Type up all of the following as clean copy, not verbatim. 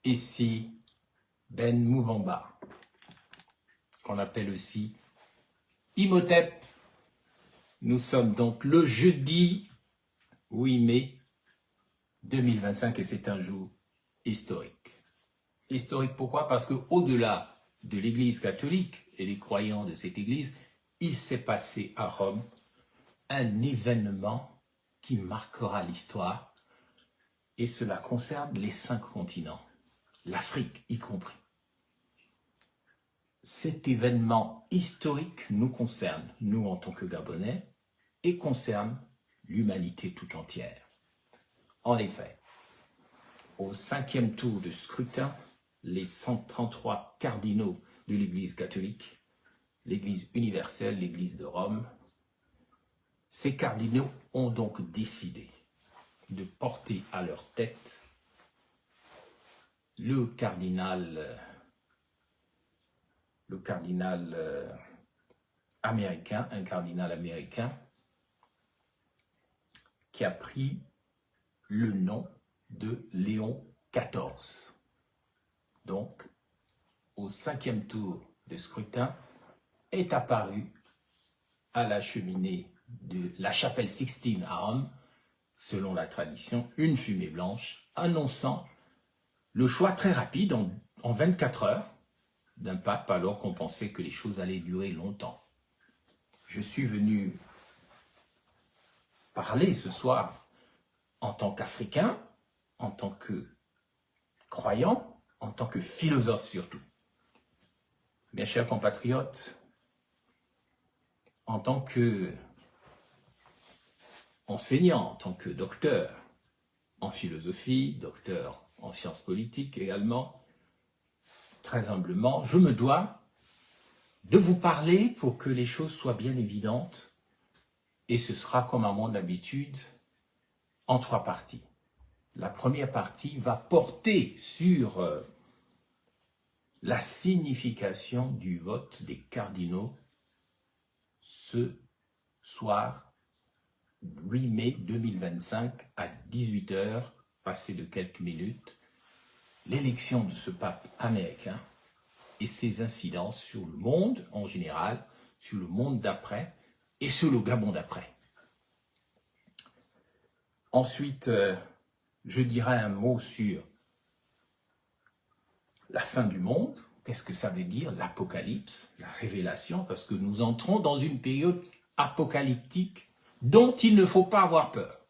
Ici Ben Mouvamba, qu'on appelle aussi Imhotep. Nous sommes donc le jeudi 8 mai 2025 et c'est un jour historique. Historique pourquoi? Parce qu'au-delà de l'Église catholique et des croyants de cette Église, il s'est passé à Rome un événement qui marquera l'histoire et cela concerne les 5 continents, l'Afrique y compris. Cet événement historique nous concerne, nous en tant que Gabonais, et concerne l'humanité tout entière. En effet, au 5e tour de scrutin, les 133 cardinaux de l'Église catholique, l'Église universelle, l'Église de Rome, ces cardinaux ont donc décidé de porter à leur tête le cardinal américain, un cardinal américain qui a pris le nom de Léon XIV. Donc, au 5e tour de scrutin, est apparu à la cheminée de la chapelle Sixtine à Rome, selon la tradition, une fumée blanche annonçant le choix très rapide en 24 heures d'un pape alors qu'on pensait que les choses allaient durer longtemps. Je suis venu parler ce soir en tant qu'Africain, en tant que croyant, en tant que philosophe surtout. Mes chers compatriotes, en tant que enseignant, en tant que docteur en philosophie, docteur en sciences politiques également, très humblement, je me dois de vous parler pour que les choses soient bien évidentes et ce sera comme à mon habitude en 3 parties. La première partie va porter sur la signification du vote des cardinaux ce soir 8 mai 2025 à 18 h, passé de quelques minutes, l'élection de ce pape américain et ses incidences sur le monde en général, sur le monde d'après et sur le Gabon d'après. Ensuite, je dirai un mot sur la fin du monde. Qu'est-ce que ça veut dire, l'apocalypse, la révélation, parce que nous entrons dans une période apocalyptique dont il ne faut pas avoir peur.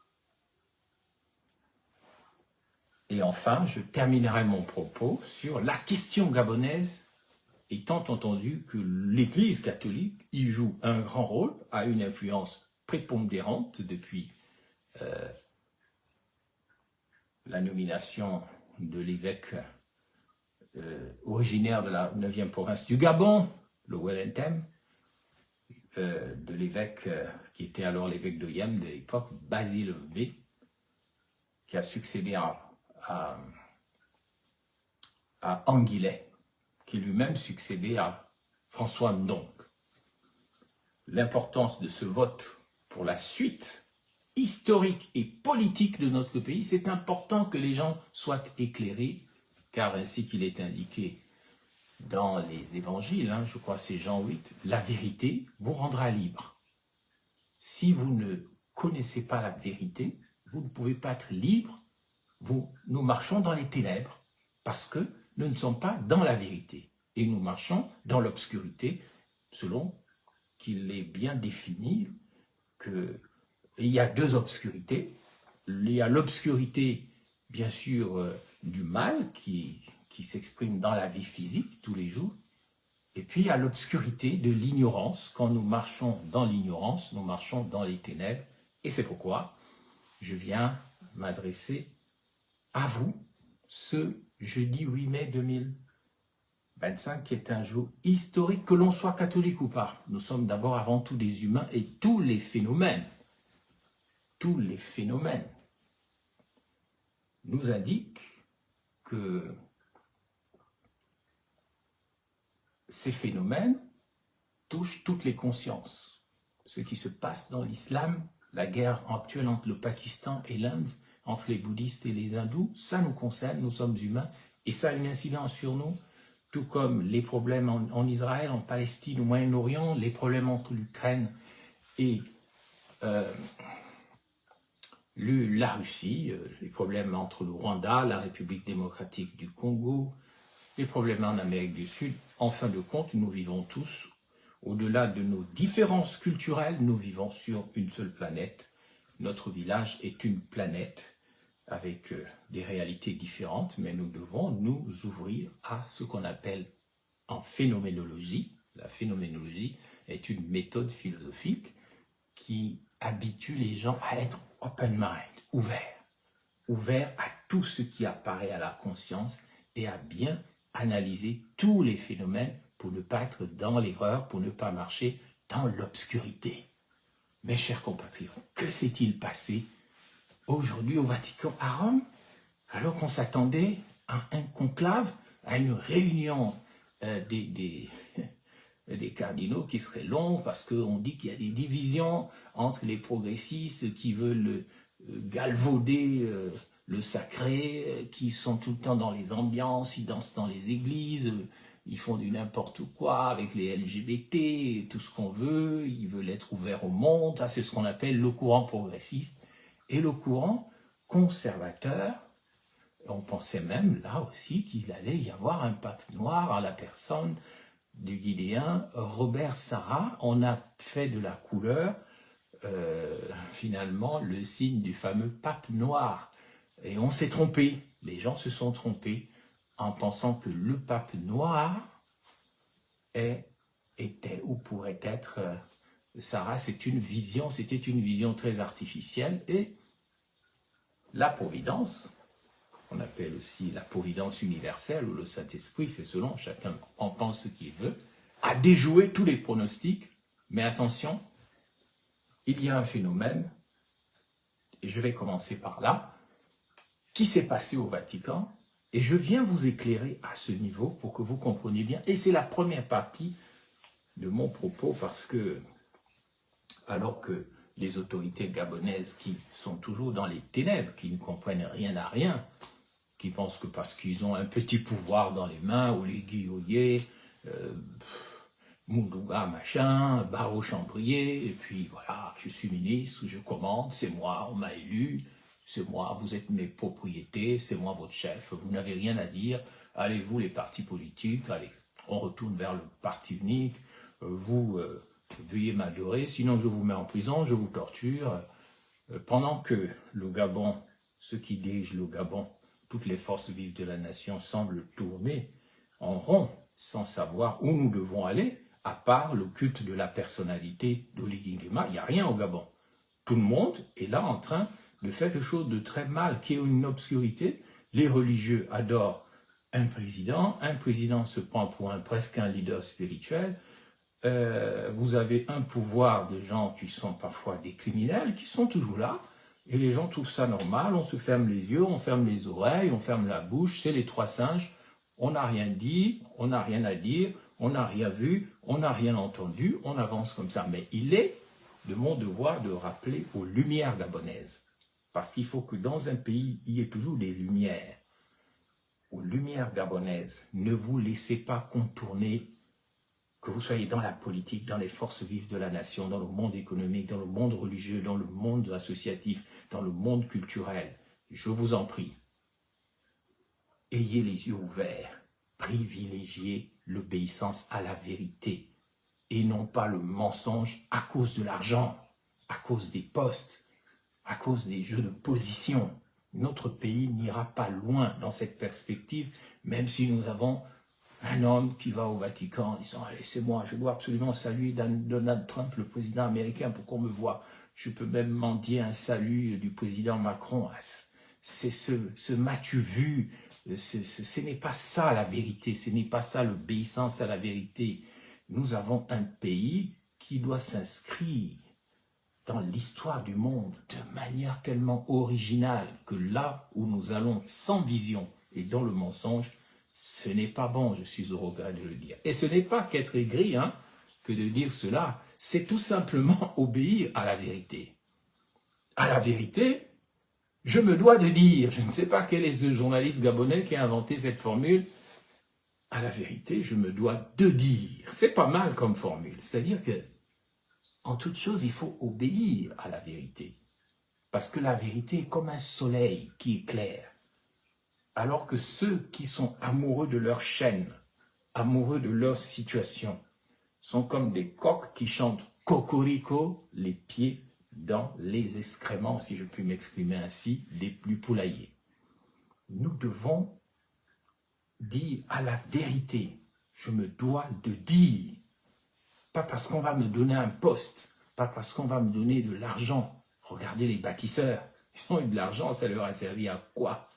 Et enfin, je terminerai mon propos sur la question gabonaise, étant entendu que l'Église catholique y joue un grand rôle, a une influence prépondérante depuis la nomination de l'évêque originaire de la 9e province du Gabon, le Wellington, de l'évêque qui était alors l'évêque de Yem de l'époque, Basile V, qui a succédé à Anguillet, qui lui-même succédait à François Ndong. L'importance de ce vote pour la suite historique et politique de notre pays, c'est important que les gens soient éclairés, car ainsi qu'il est indiqué dans les évangiles, je crois que c'est Jean 8, la vérité vous rendra libre. Si vous ne connaissez pas la vérité, vous ne pouvez pas être libre. Nous marchons dans les ténèbres parce que nous ne sommes pas dans la vérité. Et nous marchons dans l'obscurité, selon qu'il est bien défini qu'il y a 2 obscurités. Il y a l'obscurité, bien sûr, du mal qui s'exprime dans la vie physique tous les jours. Et puis il y a l'obscurité de l'ignorance. Quand nous marchons dans l'ignorance, nous marchons dans les ténèbres. Et c'est pourquoi je viens m'adresser à vous ce jeudi 8 mai 2025, qui est un jour historique, que l'on soit catholique ou pas. Nous sommes d'abord avant tout des humains et tous les phénomènes nous indiquent que ces phénomènes touchent toutes les consciences. Ce qui se passe dans l'islam, la guerre actuelle entre le Pakistan et l'Inde, entre les bouddhistes et les hindous, ça nous concerne, nous sommes humains Et ça a une incidence sur nous, tout comme les problèmes en Israël, en Palestine, au Moyen-Orient, les problèmes entre l'Ukraine et la Russie, les problèmes entre le Rwanda, la République démocratique du Congo, les problèmes en Amérique du Sud. En fin de compte, nous vivons tous, au-delà de nos différences culturelles, nous vivons sur une seule planète. Notre village est une planète avec des réalités différentes, mais nous devons nous ouvrir à ce qu'on appelle en phénoménologie. La phénoménologie est une méthode philosophique qui habitue les gens à être open mind, ouvert à tout ce qui apparaît à la conscience et à bien analyser tous les phénomènes pour ne pas être dans l'erreur, pour ne pas marcher dans l'obscurité. Mes chers compatriotes, que s'est-il passé aujourd'hui au Vatican, à Rome, alors qu'on s'attendait à un conclave, à une réunion des cardinaux qui serait long, parce qu'on dit qu'il y a des divisions entre les progressistes qui veulent galvauder le sacré, qui sont tout le temps dans les ambiances, ils dansent dans les églises, ils font du n'importe quoi avec les LGBT, tout ce qu'on veut, ils veulent être ouverts au monde. Ça, c'est ce qu'on appelle le courant progressiste. Et le courant conservateur, on pensait même là aussi qu'il allait y avoir un pape noir à la personne du Guinéen Robert Sarah. On a fait de la couleur finalement le signe du fameux pape noir. Et on s'est trompé, les gens se sont trompés en pensant que le pape noir était ou pourrait être Sarah. C'était une vision très artificielle. Et la providence, qu'on appelle aussi la providence universelle ou le Saint-Esprit, c'est selon, chacun en pense ce qu'il veut, a déjoué tous les pronostics. Mais attention, il y a un phénomène, et je vais commencer par là, qui s'est passé au Vatican, et je viens vous éclairer à ce niveau pour que vous compreniez bien. Et c'est la première partie de mon propos, parce que, alors que les autorités gabonaises qui sont toujours dans les ténèbres, qui ne comprennent rien à rien, qui pensent que parce qu'ils ont un petit pouvoir dans les mains, ou les Guilloyers, Mundouga machin, Barreau Chambrier, et puis voilà, je suis ministre, je commande, c'est moi, on m'a élu, c'est moi, vous êtes mes propriétés, c'est moi votre chef, vous n'avez rien à dire, allez vous les partis politiques, allez, on retourne vers le parti unique, vous veuillez m'adorer, sinon je vous mets en prison, je vous torture. Pendant que le Gabon, ceux qui dirigent le Gabon, toutes les forces vives de la nation semblent tourner en rond, sans savoir où nous devons aller, à part le culte de la personnalité d'Oligui Nguema. Il n'y a rien au Gabon. Tout le monde est là en train de faire quelque chose de très mal, qui est une obscurité. Les religieux adorent un président se prend pour presque un leader spirituel. Vous avez un pouvoir de gens qui sont parfois des criminels, qui sont toujours là, et les gens trouvent ça normal, on se ferme les yeux, on ferme les oreilles, on ferme la bouche, c'est les trois singes, on n'a rien dit, on n'a rien à dire, on n'a rien vu, on n'a rien entendu, on avance comme ça. Mais il est de mon devoir de rappeler aux lumières gabonaises, parce qu'il faut que dans un pays, il y ait toujours des lumières. Aux lumières gabonaises, ne vous laissez pas contourner, que vous soyez dans la politique, dans les forces vives de la nation, dans le monde économique, dans le monde religieux, dans le monde associatif, dans le monde culturel. Je vous en prie, ayez les yeux ouverts, privilégiez l'obéissance à la vérité et non pas le mensonge à cause de l'argent, à cause des postes, à cause des jeux de position. Notre pays n'ira pas loin dans cette perspective, même si nous avons un homme qui va au Vatican en disant « Allez, c'est moi, je dois absolument saluer Donald Trump, le président américain, pour qu'on me voie. Je peux même mendier un salut du président Macron. » C'est ce m'as-tu vu, ce n'est pas ça la vérité, ce n'est pas ça l'obéissance à la vérité. Nous avons un pays qui doit s'inscrire dans l'histoire du monde de manière tellement originale que là où nous allons sans vision et dans le mensonge, ce n'est pas bon, je suis au regret de le dire. Et ce n'est pas qu'être aigri que de dire cela, c'est tout simplement obéir à la vérité. À la vérité, Je me dois de dire, je ne sais pas quel est ce journaliste gabonais qui a inventé cette formule, à la vérité, je me dois de dire. C'est pas mal comme formule, c'est-à-dire que en toute chose, il faut obéir à la vérité. Parce que la vérité est comme un soleil qui éclaire. Alors que ceux qui sont amoureux de leur chaîne, amoureux de leur situation, sont comme des coqs qui chantent cocorico, les pieds dans les excréments, si je puis m'exprimer ainsi, des plus poulaillers. Nous devons dire à la vérité, je me dois de dire, pas parce qu'on va me donner un poste, pas parce qu'on va me donner de l'argent. Regardez les bâtisseurs, ils ont eu de l'argent, ça leur a servi à quoi?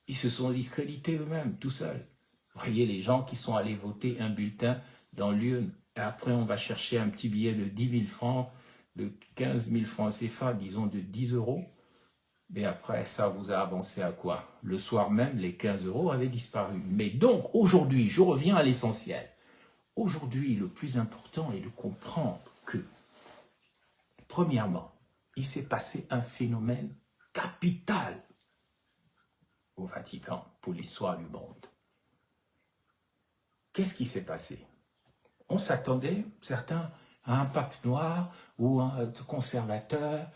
Ils se sont discrédités eux-mêmes, tout seuls. Vous voyez les gens qui sont allés voter un bulletin dans l'urne, et après on va chercher un petit billet de 10 000 francs, de 15 000 francs CFA, disons de 10 euros, mais après ça vous a avancé à quoi? Le soir même, les 15 euros avaient disparu. Mais donc, aujourd'hui, je reviens à l'essentiel. Aujourd'hui, le plus important est de comprendre que, premièrement, il s'est passé un phénomène capital au Vatican pour l'histoire du monde. Qu'est-ce qui s'est passé? On s'attendait, certains, à un pape noir ou un conservateur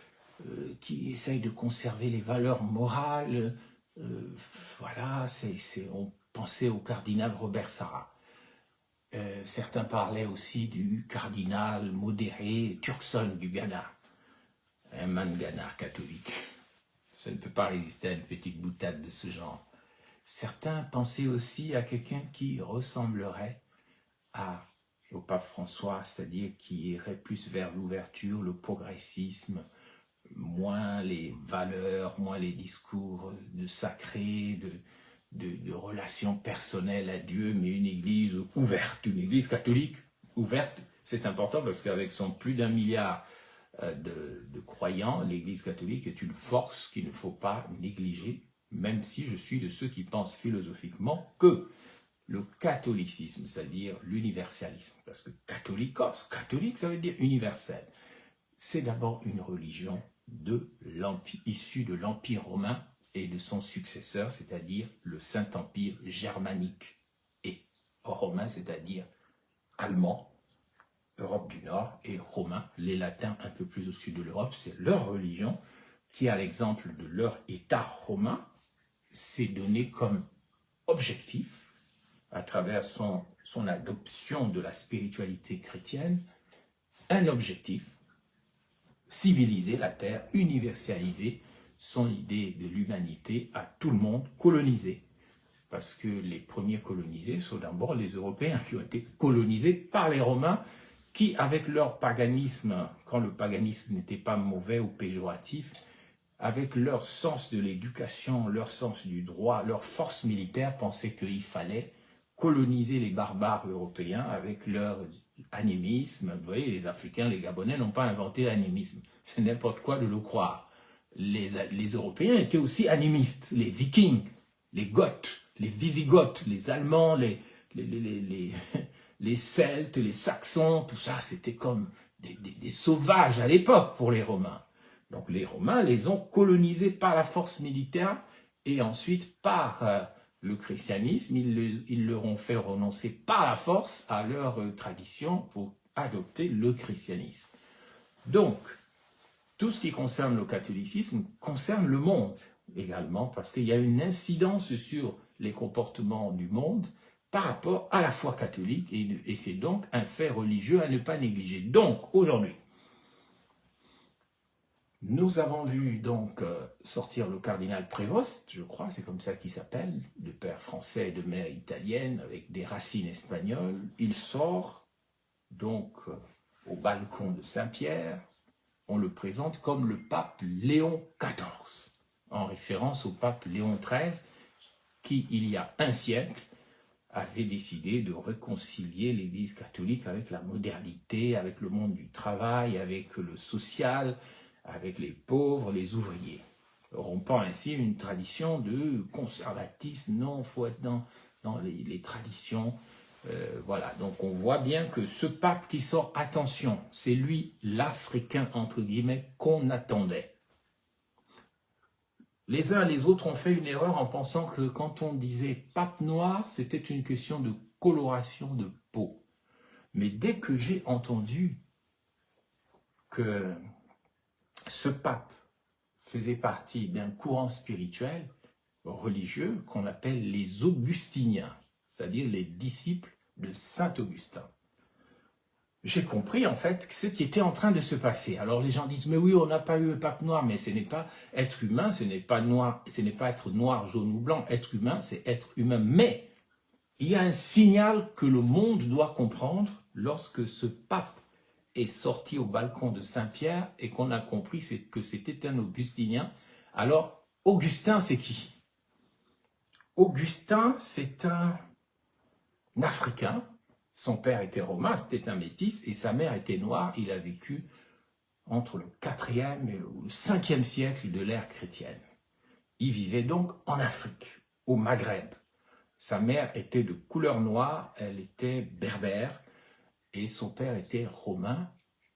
qui essaye de conserver les valeurs morales. Voilà, on pensait au cardinal Robert Sarah. Certains parlaient aussi du cardinal modéré Turkson du Ghana, un Mangana catholique. Ça ne peut pas résister à une petite boutade de ce genre. Certains pensaient aussi à quelqu'un qui ressemblerait au pape François, c'est-à-dire qui irait plus vers l'ouverture, le progressisme, moins les valeurs, moins les discours de sacré, de relations personnelles à Dieu, mais une église ouverte, une église catholique ouverte. C'est important parce qu'avec son plus d'1 milliard de croyants, l'église catholique est une force qu'il ne faut pas négliger, même si je suis de ceux qui pensent philosophiquement que le catholicisme, c'est-à-dire l'universalisme, parce que catholicos, catholique, ça veut dire universel, c'est d'abord une religion issue de l'Empire romain et de son successeur, c'est-à-dire le Saint-Empire germanique et romain, c'est-à-dire allemand, Europe du Nord, et romain, les latins un peu plus au sud de l'Europe. C'est leur religion qui, à l'exemple de leur État romain, s'est donné comme objectif, à travers son adoption de la spiritualité chrétienne, un objectif: civiliser la Terre, universaliser son idée de l'humanité à tout le monde, coloniser. Parce que les premiers colonisés sont d'abord les Européens qui ont été colonisés par les Romains, qui, avec leur paganisme, quand le paganisme n'était pas mauvais ou péjoratif, avec leur sens de l'éducation, leur sens du droit, leur force militaire, pensaient qu'il fallait coloniser les barbares européens avec leur animisme. Vous voyez, les Africains, les Gabonais n'ont pas inventé l'animisme. C'est n'importe quoi de le croire. Les Européens étaient aussi animistes. Les Vikings, les Goths, les Visigoths, les Allemands, les Celtes, les Saxons, tout ça, c'était comme des sauvages à l'époque pour les Romains. Donc les Romains les ont colonisés par la force militaire et ensuite par le christianisme. Ils leur ont fait renoncer par la force à leur tradition pour adopter le christianisme. Donc, tout ce qui concerne le catholicisme concerne le monde également, parce qu'il y a une incidence sur les comportements du monde par rapport à la foi catholique, et c'est donc un fait religieux à ne pas négliger. Donc, aujourd'hui, nous avons vu donc sortir le cardinal Prévost, je crois, c'est comme ça qu'il s'appelle, de père français et de mère italienne, avec des racines espagnoles. Il sort donc au balcon de Saint-Pierre. On le présente comme le pape Léon XIV, en référence au pape Léon XIII, qui, il y a un siècle, avait décidé de réconcilier l'Église catholique avec la modernité, avec le monde du travail, avec le social, avec les pauvres, les ouvriers, rompant ainsi une tradition de conservatisme. Non, il faut être dans les traditions. Voilà, donc on voit bien que ce pape qui sort, attention, c'est lui l'Africain, entre guillemets, qu'on attendait. Les uns et les autres ont fait une erreur en pensant que quand on disait pape noir, c'était une question de coloration de peau. Mais dès que j'ai entendu que ce pape faisait partie d'un courant spirituel, religieux, qu'on appelle les Augustiniens, c'est-à-dire les disciples de Saint Augustin, j'ai compris en fait ce qui était en train de se passer. Alors les gens disent, mais oui, on n'a pas eu un pape noir, mais ce n'est pas être humain, ce n'est pas noir, ce n'est pas être noir, jaune ou blanc. Être humain, c'est être humain. Mais il y a un signal que le monde doit comprendre lorsque ce pape est sorti au balcon de Saint-Pierre et qu'on a compris que c'était un augustinien. Alors, Augustin, c'est qui? Augustin, c'est un Africain. Son père était romain, c'était un métis, et sa mère était noire. Il a vécu entre le 4e et le 5e siècle de l'ère chrétienne. Il vivait donc en Afrique, au Maghreb. Sa mère était de couleur noire, elle était berbère, et son père était romain,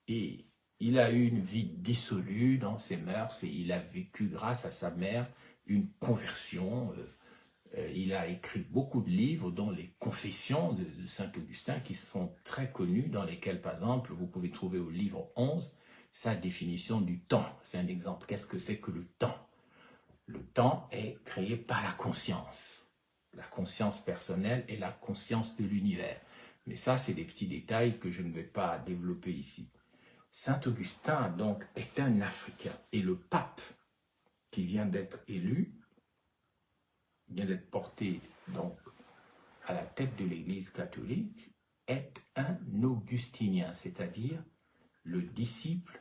et il a eu une vie dissolue dans ses mœurs, et il a vécu grâce à sa mère une conversion. Il a écrit beaucoup de livres, dont les Confessions de Saint Augustin, qui sont très connus, dans lesquels, par exemple, vous pouvez trouver au livre 11, sa définition du temps. C'est un exemple. Qu'est-ce que c'est que le temps? Le temps est créé par la conscience personnelle et la conscience de l'univers. Mais ça, c'est des petits détails que je ne vais pas développer ici. Saint Augustin, donc, est un Africain. Et le pape qui vient d'être élu, vient d'être porté donc à la tête de l'Église catholique, est un augustinien, c'est-à-dire le disciple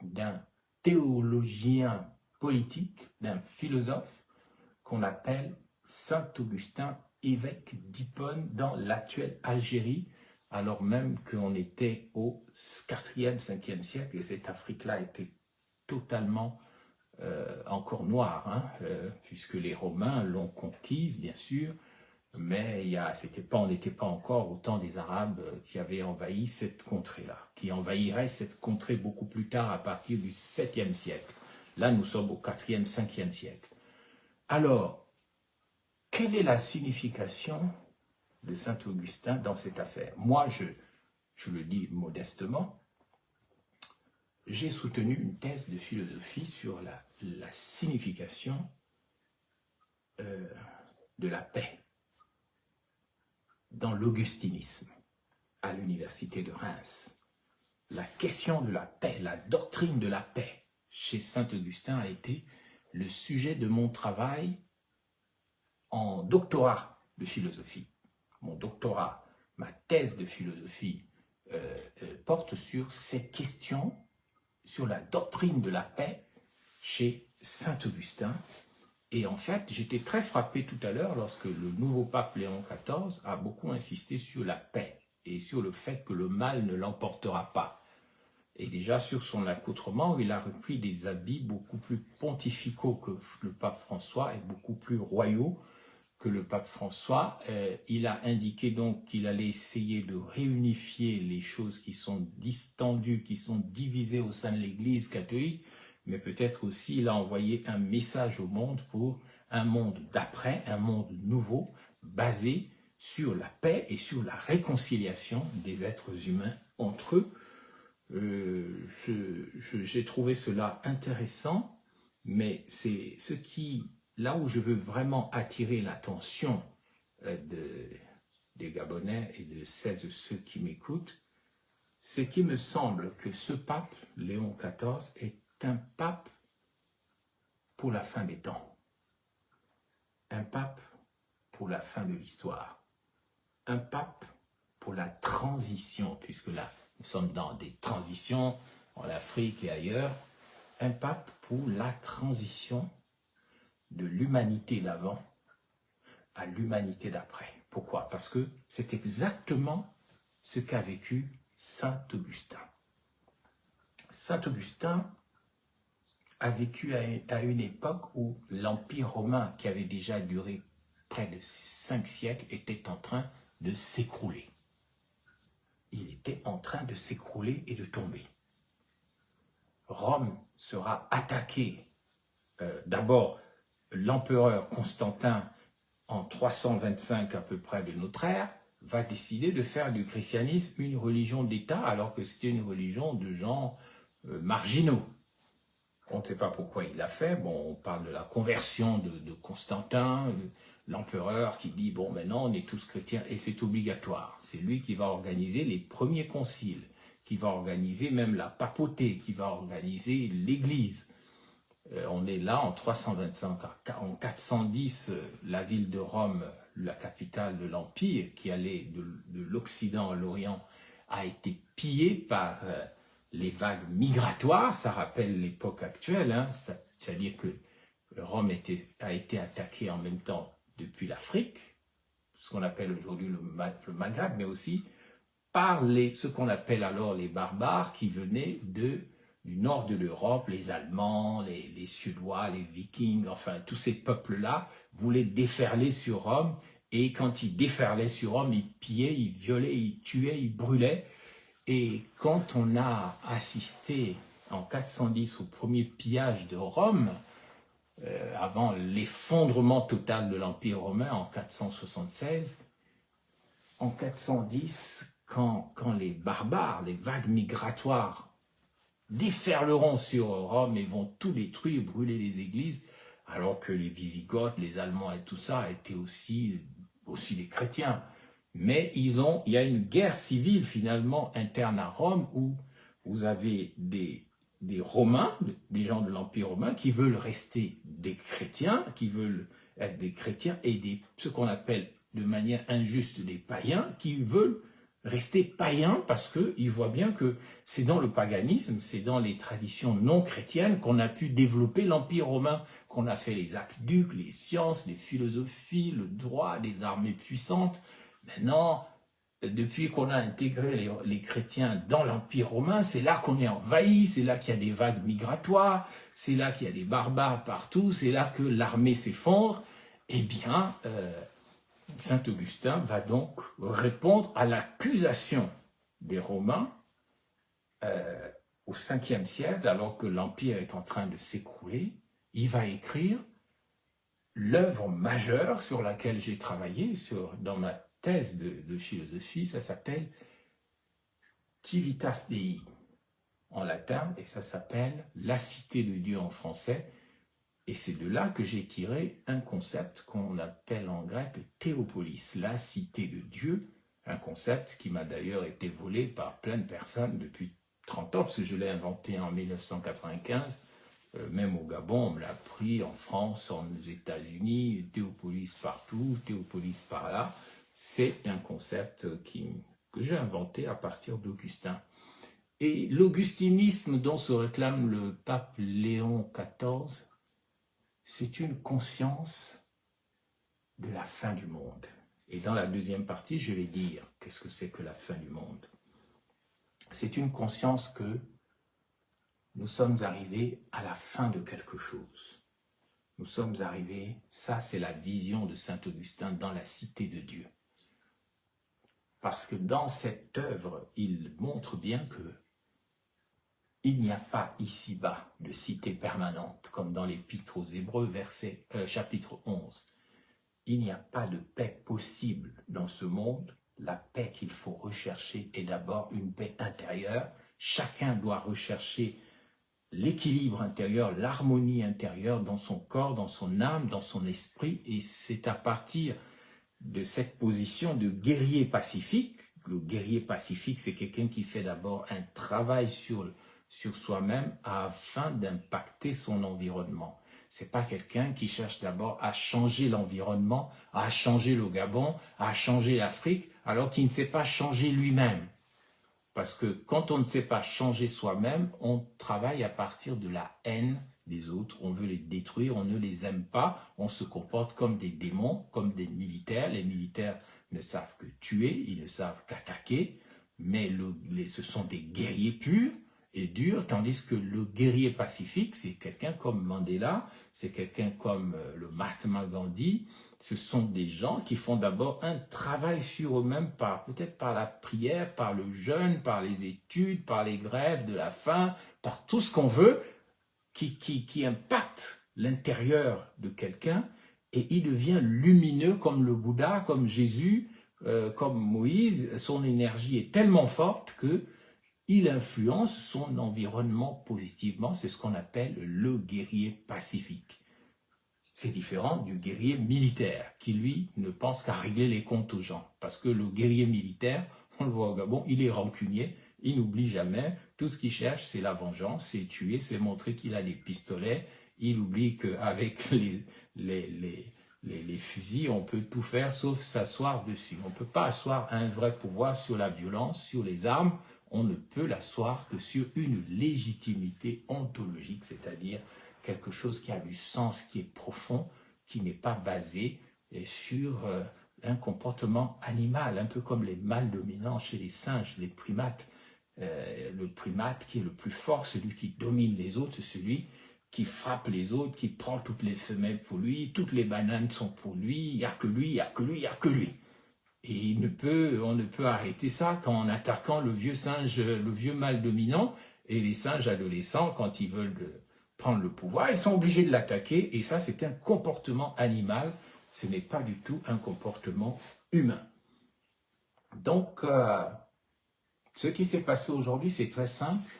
d'un théologien politique, d'un philosophe qu'on appelle Saint Augustin, évêque d'Hippone dans l'actuelle Algérie, alors même qu'on était au 4e, 5e siècle et cette Afrique-là était totalement encore noire, hein, puisque les Romains l'ont conquise, bien sûr, mais on n'était pas encore au temps des Arabes qui avaient envahi cette contrée-là, qui envahirait cette contrée beaucoup plus tard à partir du 7e siècle. Là, nous sommes au 4e, 5e siècle. Alors, quelle est la signification de Saint Augustin dans cette affaire? Moi, je le dis modestement, j'ai soutenu une thèse de philosophie sur la signification de la paix dans l'augustinisme à l'université de Reims. La question de la paix, la doctrine de la paix chez Saint Augustin a été le sujet de mon travail en doctorat de philosophie. Mon doctorat, ma thèse de philosophie porte sur ces questions, sur la doctrine de la paix chez Saint Augustin. Et en fait, j'étais très frappé tout à l'heure lorsque le nouveau pape Léon XIV a beaucoup insisté sur la paix et sur le fait que le mal ne l'emportera pas. Et déjà sur son accoutrement, il a repris des habits beaucoup plus pontificaux que le pape François et beaucoup plus royaux que le pape François. Il a indiqué donc qu'il allait essayer de réunifier les choses qui sont distendues, qui sont divisées au sein de l'Église catholique, mais peut-être aussi il a envoyé un message au monde pour un monde d'après, un monde nouveau, basé sur la paix et sur la réconciliation des êtres humains entre eux. J'ai trouvé cela intéressant, mais c'est ce qui, là où je veux vraiment attirer l'attention des Gabonais et de celles et ceux qui m'écoutent, c'est qu'il me semble que ce pape, Léon XIV, est un pape pour la fin des temps, un pape pour la fin de l'histoire, un pape pour la transition, puisque là, nous sommes dans des transitions en Afrique et ailleurs, un pape pour la transition de l'humanité d'avant à l'humanité d'après. Pourquoi? Parce que c'est exactement ce qu'a vécu Saint Augustin. Saint Augustin a vécu à une époque où l'Empire romain, qui avait déjà duré près de 5 siècles, était en train de s'écrouler. Il était en train de s'écrouler et de tomber. Rome sera attaquée d'abord l'empereur Constantin, en 325 à peu près de notre ère, va décider de faire du christianisme une religion d'État, alors que c'était une religion de gens marginaux. On ne sait pas pourquoi il l'a fait. Bon, on parle de la conversion de Constantin, l'empereur qui dit, bon, maintenant on est tous chrétiens et c'est obligatoire. C'est lui qui va organiser les premiers conciles, qui va organiser même la papauté, qui va organiser l'Église. On est là en 325. En 410, la ville de Rome, la capitale de l'Empire, qui allait de l'Occident à l'Orient, a été pillée par les vagues migratoires. Ça rappelle l'époque actuelle, hein, c'est-à-dire que Rome a été attaquée en même temps depuis l'Afrique, ce qu'on appelle aujourd'hui le Maghreb, mais aussi par ce qu'on appelle alors les barbares qui venaient du nord de l'Europe, les Allemands, les Suédois, les Vikings, enfin tous ces peuples-là voulaient déferler sur Rome, et quand ils déferlaient sur Rome, ils pillaient, ils violaient, ils tuaient, ils brûlaient. Et quand on a assisté en 410 au premier pillage de Rome, avant l'effondrement total de l'Empire romain en 476, en 410, quand les barbares, les vagues migratoires déferleront sur Rome et vont tout détruire, brûler les églises, alors que les Wisigoths, les Allemands et tout ça étaient aussi des chrétiens. Mais il y a une guerre civile finalement interne à Rome où vous avez des Romains, des gens de l'Empire romain qui veulent rester des chrétiens, qui veulent être des chrétiens, et ce qu'on appelle de manière injuste des païens qui veulent rester païens parce qu'ils voient bien que c'est dans le paganisme, c'est dans les traditions non chrétiennes qu'on a pu développer l'Empire romain, qu'on a fait les aqueducs, les sciences, les philosophies, le droit, les armées puissantes. Maintenant, depuis qu'on a intégré les chrétiens dans l'Empire romain, c'est là qu'on est envahi, c'est là qu'il y a des vagues migratoires, c'est là qu'il y a des barbares partout, c'est là que l'armée s'effondre. Eh bien, Saint Augustin va donc répondre à l'accusation des Romains au 5e siècle, alors que l'Empire est en train de s'écrouler. Il va écrire l'œuvre majeure sur laquelle j'ai travaillé dans ma thèse de philosophie. Ça s'appelle Civitas Dei en latin, et ça s'appelle La cité de Dieu en français. Et c'est de là que j'ai tiré un concept qu'on appelle en grec théopolis, la cité de Dieu, un concept qui m'a d'ailleurs été volé par plein de personnes depuis 30 ans, parce que je l'ai inventé en 1995, même au Gabon, on me l'a appris, en France, aux États-Unis, théopolis partout, théopolis par là. C'est un concept que j'ai inventé à partir d'Augustin. Et l'augustinisme dont se réclame le pape Léon XIV, c'est une conscience de la fin du monde. Et dans la deuxième partie, je vais dire qu'est-ce que c'est que la fin du monde. C'est une conscience que nous sommes arrivés à la fin de quelque chose. Nous sommes arrivés, ça c'est la vision de saint Augustin dans la cité de Dieu. Parce que dans cette œuvre, il montre bien que il n'y a pas ici-bas de cité permanente, comme dans l'Épître aux Hébreux, chapitre 11. Il n'y a pas de paix possible dans ce monde. La paix qu'il faut rechercher est d'abord une paix intérieure. Chacun doit rechercher l'équilibre intérieur, l'harmonie intérieure dans son corps, dans son âme, dans son esprit. Et c'est à partir de cette position de guerrier pacifique. Le guerrier pacifique, c'est quelqu'un qui fait d'abord un travail sur soi-même afin d'impacter son environnement. C'est pas quelqu'un qui cherche d'abord à changer l'environnement, à changer le Gabon, à changer l'Afrique, alors qu'il ne sait pas changer lui-même. Parce que quand on ne sait pas changer soi-même, on travaille à partir de la haine des autres, on veut les détruire, on ne les aime pas, on se comporte comme des démons, comme des militaires. Les militaires ne savent que tuer, ils ne savent qu'attaquer, mais ce sont des guerriers purs et durs, tandis que le guerrier pacifique, c'est quelqu'un comme Mandela, c'est quelqu'un comme le Mahatma Gandhi. Ce sont des gens qui font d'abord un travail sur eux-mêmes, peut-être par la prière, par le jeûne, par les études, par les grèves de la faim, par tout ce qu'on veut, qui impacte l'intérieur de quelqu'un et il devient lumineux comme le Bouddha, comme Jésus, comme Moïse. Son énergie est tellement forte que il influence son environnement positivement. C'est ce qu'on appelle le guerrier pacifique. C'est différent du guerrier militaire qui, lui, ne pense qu'à régler les comptes aux gens. Parce que le guerrier militaire, on le voit au Gabon, il est rancunier, il n'oublie jamais. Tout ce qu'il cherche, c'est la vengeance, c'est tuer, c'est montrer qu'il a des pistolets. Il oublie qu'avec les fusils, on peut tout faire sauf s'asseoir dessus. On ne peut pas asseoir un vrai pouvoir sur la violence, sur les armes. On ne peut l'asseoir que sur une légitimité ontologique, c'est-à-dire quelque chose qui a du sens, qui est profond, qui n'est pas basé sur un comportement animal, un peu comme les mâles dominants chez les singes, les primates. Le primate qui est le plus fort, celui qui domine les autres, c'est celui qui frappe les autres, qui prend toutes les femelles pour lui, toutes les bananes sont pour lui, il n'y a que lui, il n'y a que lui, il n'y a que lui. Et on ne peut arrêter ça qu'en attaquant le vieux singe, le vieux mâle dominant, et les singes adolescents, quand ils veulent prendre le pouvoir, ils sont obligés de l'attaquer, et ça c'est un comportement animal, ce n'est pas du tout un comportement humain. Donc, ce qui s'est passé aujourd'hui, c'est très simple.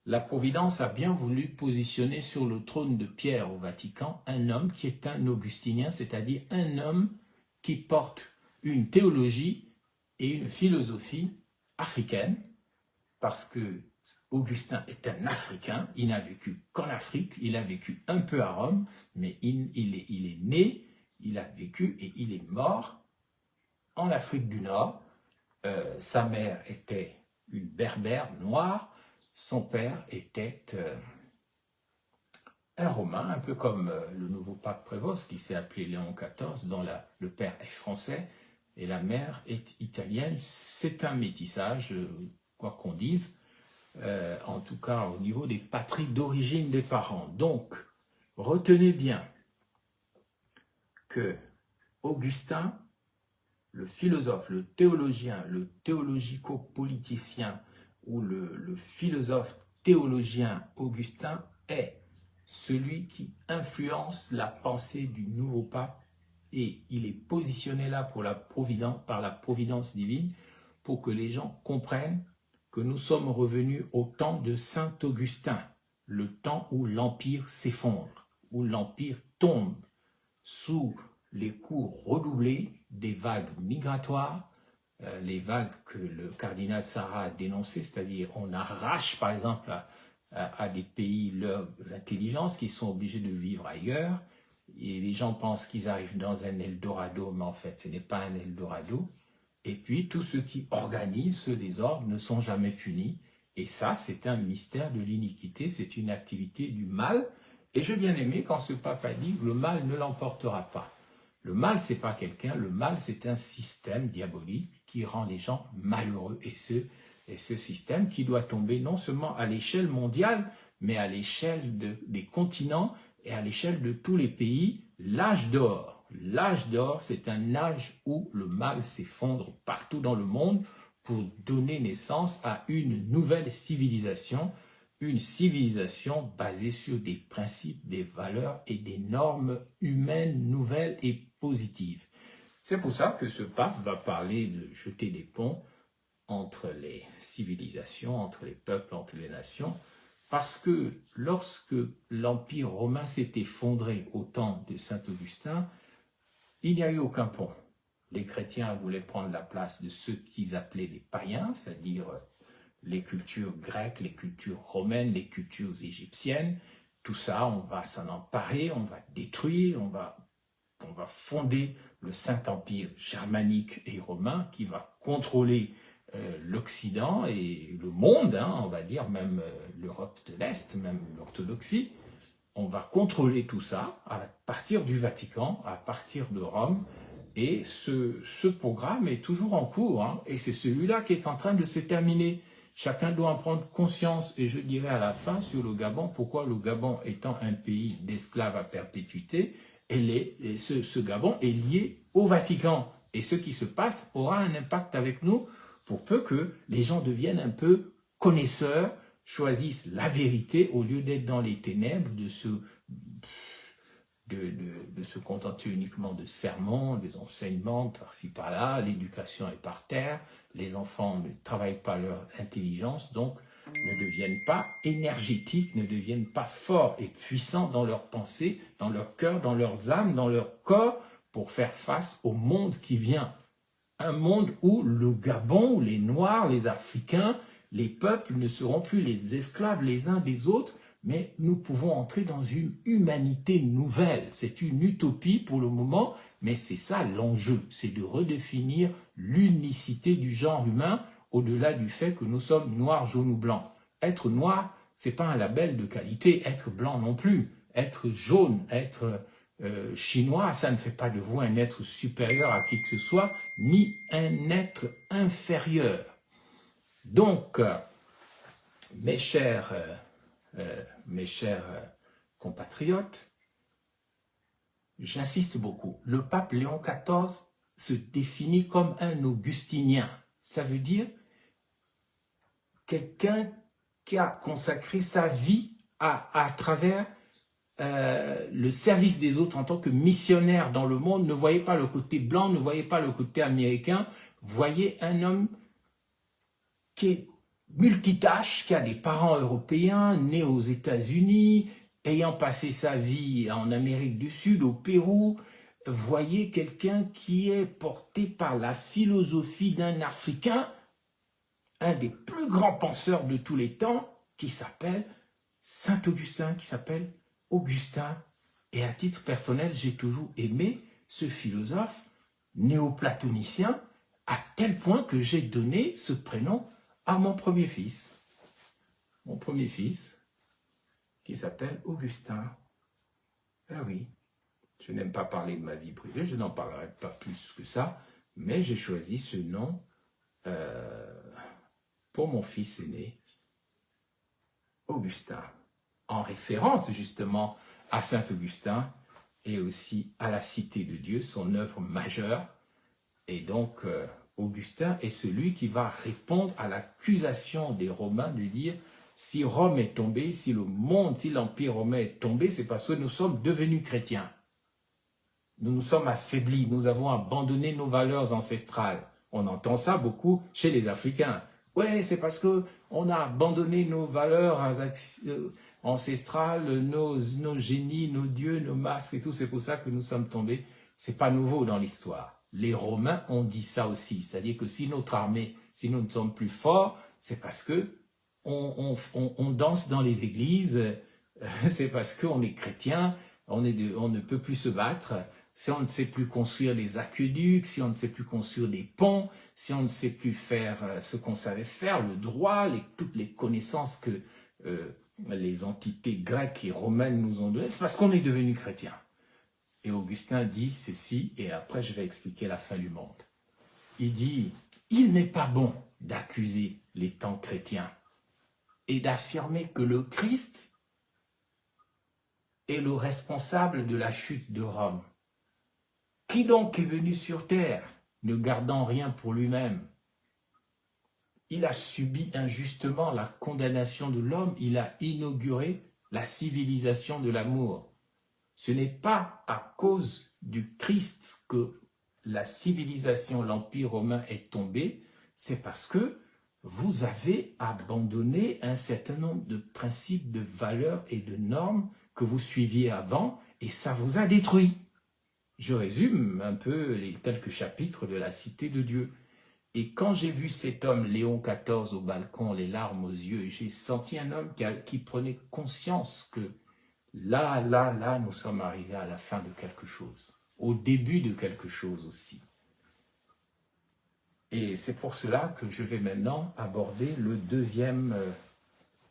La Providence a bien voulu positionner sur le trône de Pierre au Vatican un homme qui est un augustinien, c'est-à-dire un homme qui porte une théologie et une philosophie africaine, parce que Augustin est un Africain, il n'a vécu qu'en Afrique, il a vécu un peu à Rome, mais il est né, il a vécu et il est mort en Afrique du Nord. Sa mère était une berbère noire, son père était un Romain, un peu comme le nouveau pape Prévost qui s'est appelé Léon XIV, dont le père est français et la mère est italienne. C'est un métissage, quoi qu'on dise, en tout cas au niveau des patries d'origine des parents. Donc, retenez bien que Augustin, le philosophe, le théologien, le théologico-politicien ou le philosophe théologien Augustin est celui qui influence la pensée du nouveau pape et il est positionné là pour par la providence divine pour que les gens comprennent que nous sommes revenus au temps de Saint Augustin, le temps où l'Empire s'effondre, où l'Empire tombe sous les coups redoublés des vagues migratoires, les vagues que le cardinal Sarah a dénoncées, c'est-à-dire on arrache par exemple à des pays leurs intelligences qui sont obligés de vivre ailleurs, et les gens pensent qu'ils arrivent dans un Eldorado, mais en fait ce n'est pas un Eldorado. Et puis tous ceux qui organisent ce désordre ne sont jamais punis, et ça c'est un mystère de l'iniquité, c'est une activité du mal. Et j'ai bien aimé quand ce pape a dit « le mal ne l'emportera pas ». Le mal, ce n'est pas quelqu'un, le mal, c'est un système diabolique qui rend les gens malheureux. Et ce système qui doit tomber non seulement à l'échelle mondiale, mais à l'échelle des continents et à l'échelle de tous les pays. L'âge d'or. L'âge d'or, c'est un âge où le mal s'effondre partout dans le monde pour donner naissance à une nouvelle civilisation, une civilisation basée sur des principes, des valeurs et des normes humaines nouvelles et positives. C'est pour ça que ce pape va parler de jeter des ponts entre les civilisations, entre les peuples, entre les nations, parce que lorsque l'Empire romain s'est effondré au temps de Saint Augustin, il n'y a eu aucun pont. Les chrétiens voulaient prendre la place de ceux qu'ils appelaient les païens, c'est-à-dire les cultures grecques, les cultures romaines, les cultures égyptiennes. Tout ça, on va s'en emparer, on va détruire, on va fonder le Saint-Empire germanique et romain qui va contrôler l'Occident et le monde, on va dire, même l'Europe de l'Est, même l'orthodoxie. On va contrôler tout ça à partir du Vatican, à partir de Rome. Et ce programme est toujours en cours, et c'est celui-là qui est en train de se terminer. Chacun doit en prendre conscience, et je dirai à la fin sur le Gabon, pourquoi le Gabon étant un pays d'esclaves à perpétuité, ce Gabon est lié au Vatican. Et ce qui se passe aura un impact avec nous, pour peu que les gens deviennent un peu connaisseurs choisissent la vérité au lieu d'être dans les ténèbres, de se contenter uniquement de sermons, des enseignements par-ci par-là, l'éducation est par terre, les enfants ne travaillent pas leur intelligence, donc ne deviennent pas énergétiques, ne deviennent pas forts et puissants dans leurs pensées, dans leur cœur, dans leurs âmes, dans leur corps, pour faire face au monde qui vient. Un monde où le Gabon, où les Noirs, les Africains, les peuples ne seront plus les esclaves les uns des autres, mais nous pouvons entrer dans une humanité nouvelle. C'est une utopie pour le moment, mais c'est ça l'enjeu, c'est de redéfinir l'unicité du genre humain au-delà du fait que nous sommes noirs, jaunes ou blancs. Être noir, c'est pas un label de qualité, être blanc non plus. Être jaune, être chinois, ça ne fait pas de vous un être supérieur à qui que ce soit, ni un être inférieur. Donc, mes chers compatriotes, j'insiste beaucoup, le pape Léon XIV se définit comme un augustinien. Ça veut dire quelqu'un qui a consacré sa vie à travers le service des autres en tant que missionnaire dans le monde. Ne voyez pas le côté blanc, ne voyez pas le côté américain, voyez un homme qui est multitâche, qui a des parents européens, nés aux États-Unis, ayant passé sa vie en Amérique du Sud, au Pérou. Voyez quelqu'un qui est porté par la philosophie d'un Africain, un des plus grands penseurs de tous les temps, qui s'appelle Saint Augustin, qui s'appelle Augustin. Et à titre personnel, j'ai toujours aimé ce philosophe néoplatonicien, à tel point que j'ai donné ce prénom à mon premier fils. Mon premier fils, qui s'appelle Augustin. Ah oui, je n'aime pas parler de ma vie privée, je n'en parlerai pas plus que ça, mais j'ai choisi ce nom pour mon fils aîné, Augustin, en référence justement à Saint Augustin et aussi à la Cité de Dieu, son œuvre majeure. Et donc, Augustin est celui qui va répondre à l'accusation des Romains de dire si Rome est tombée, si le monde, si l'Empire romain est tombé, c'est parce que nous sommes devenus chrétiens. Nous nous sommes affaiblis, nous avons abandonné nos valeurs ancestrales. On entend ça beaucoup chez les Africains. Ouais, c'est parce que on a abandonné nos valeurs ancestrales, nos génies, nos dieux, nos masques et tout. C'est pour ça que nous sommes tombés. C'est pas nouveau dans l'histoire. Les Romains ont dit ça aussi. C'est-à-dire que si notre armée, si nous ne sommes plus forts, c'est parce que on danse dans les églises. C'est parce qu'on est chrétien. On ne peut plus se battre. Si on ne sait plus construire des aqueducs, si on ne sait plus construire des ponts, si on ne sait plus faire ce qu'on savait faire, le droit, toutes les connaissances que les entités grecques et romaines nous ont données, c'est parce qu'on est devenu chrétien. Et Augustin dit ceci, et après je vais expliquer la fin du monde. Il dit, il n'est pas bon d'accuser les temps chrétiens et d'affirmer que le Christ est le responsable de la chute de Rome. Qui donc est venu sur terre, ne gardant rien pour lui-même? Il a subi injustement la condamnation de l'homme, il a inauguré la civilisation de l'amour. Ce n'est pas à cause du Christ que la civilisation, l'Empire romain est tombée, c'est parce que vous avez abandonné un certain nombre de principes, de valeurs et de normes que vous suiviez avant, et ça vous a détruit. Je résume un peu les quelques chapitres de la Cité de Dieu. Et quand j'ai vu cet homme, Léon XIV, au balcon, les larmes aux yeux, j'ai senti un homme qui prenait conscience que là, nous sommes arrivés à la fin de quelque chose, au début de quelque chose aussi. Et c'est pour cela que je vais maintenant aborder le deuxième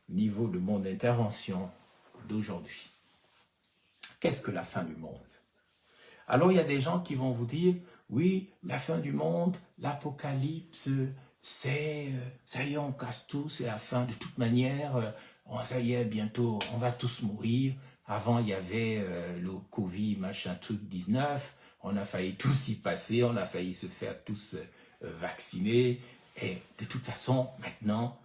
niveau de mon intervention d'aujourd'hui. Qu'est-ce que la fin du monde? Alors, il y a des gens qui vont vous dire, oui, la fin du monde, l'apocalypse, c'est, ça y est, on casse tout, c'est la fin. De toute manière, ça y est, bientôt, on va tous mourir. Avant, il y avait le Covid, machin, truc 19. On a failli tous y passer, on a failli se faire tous vacciner. Et de toute façon, maintenant,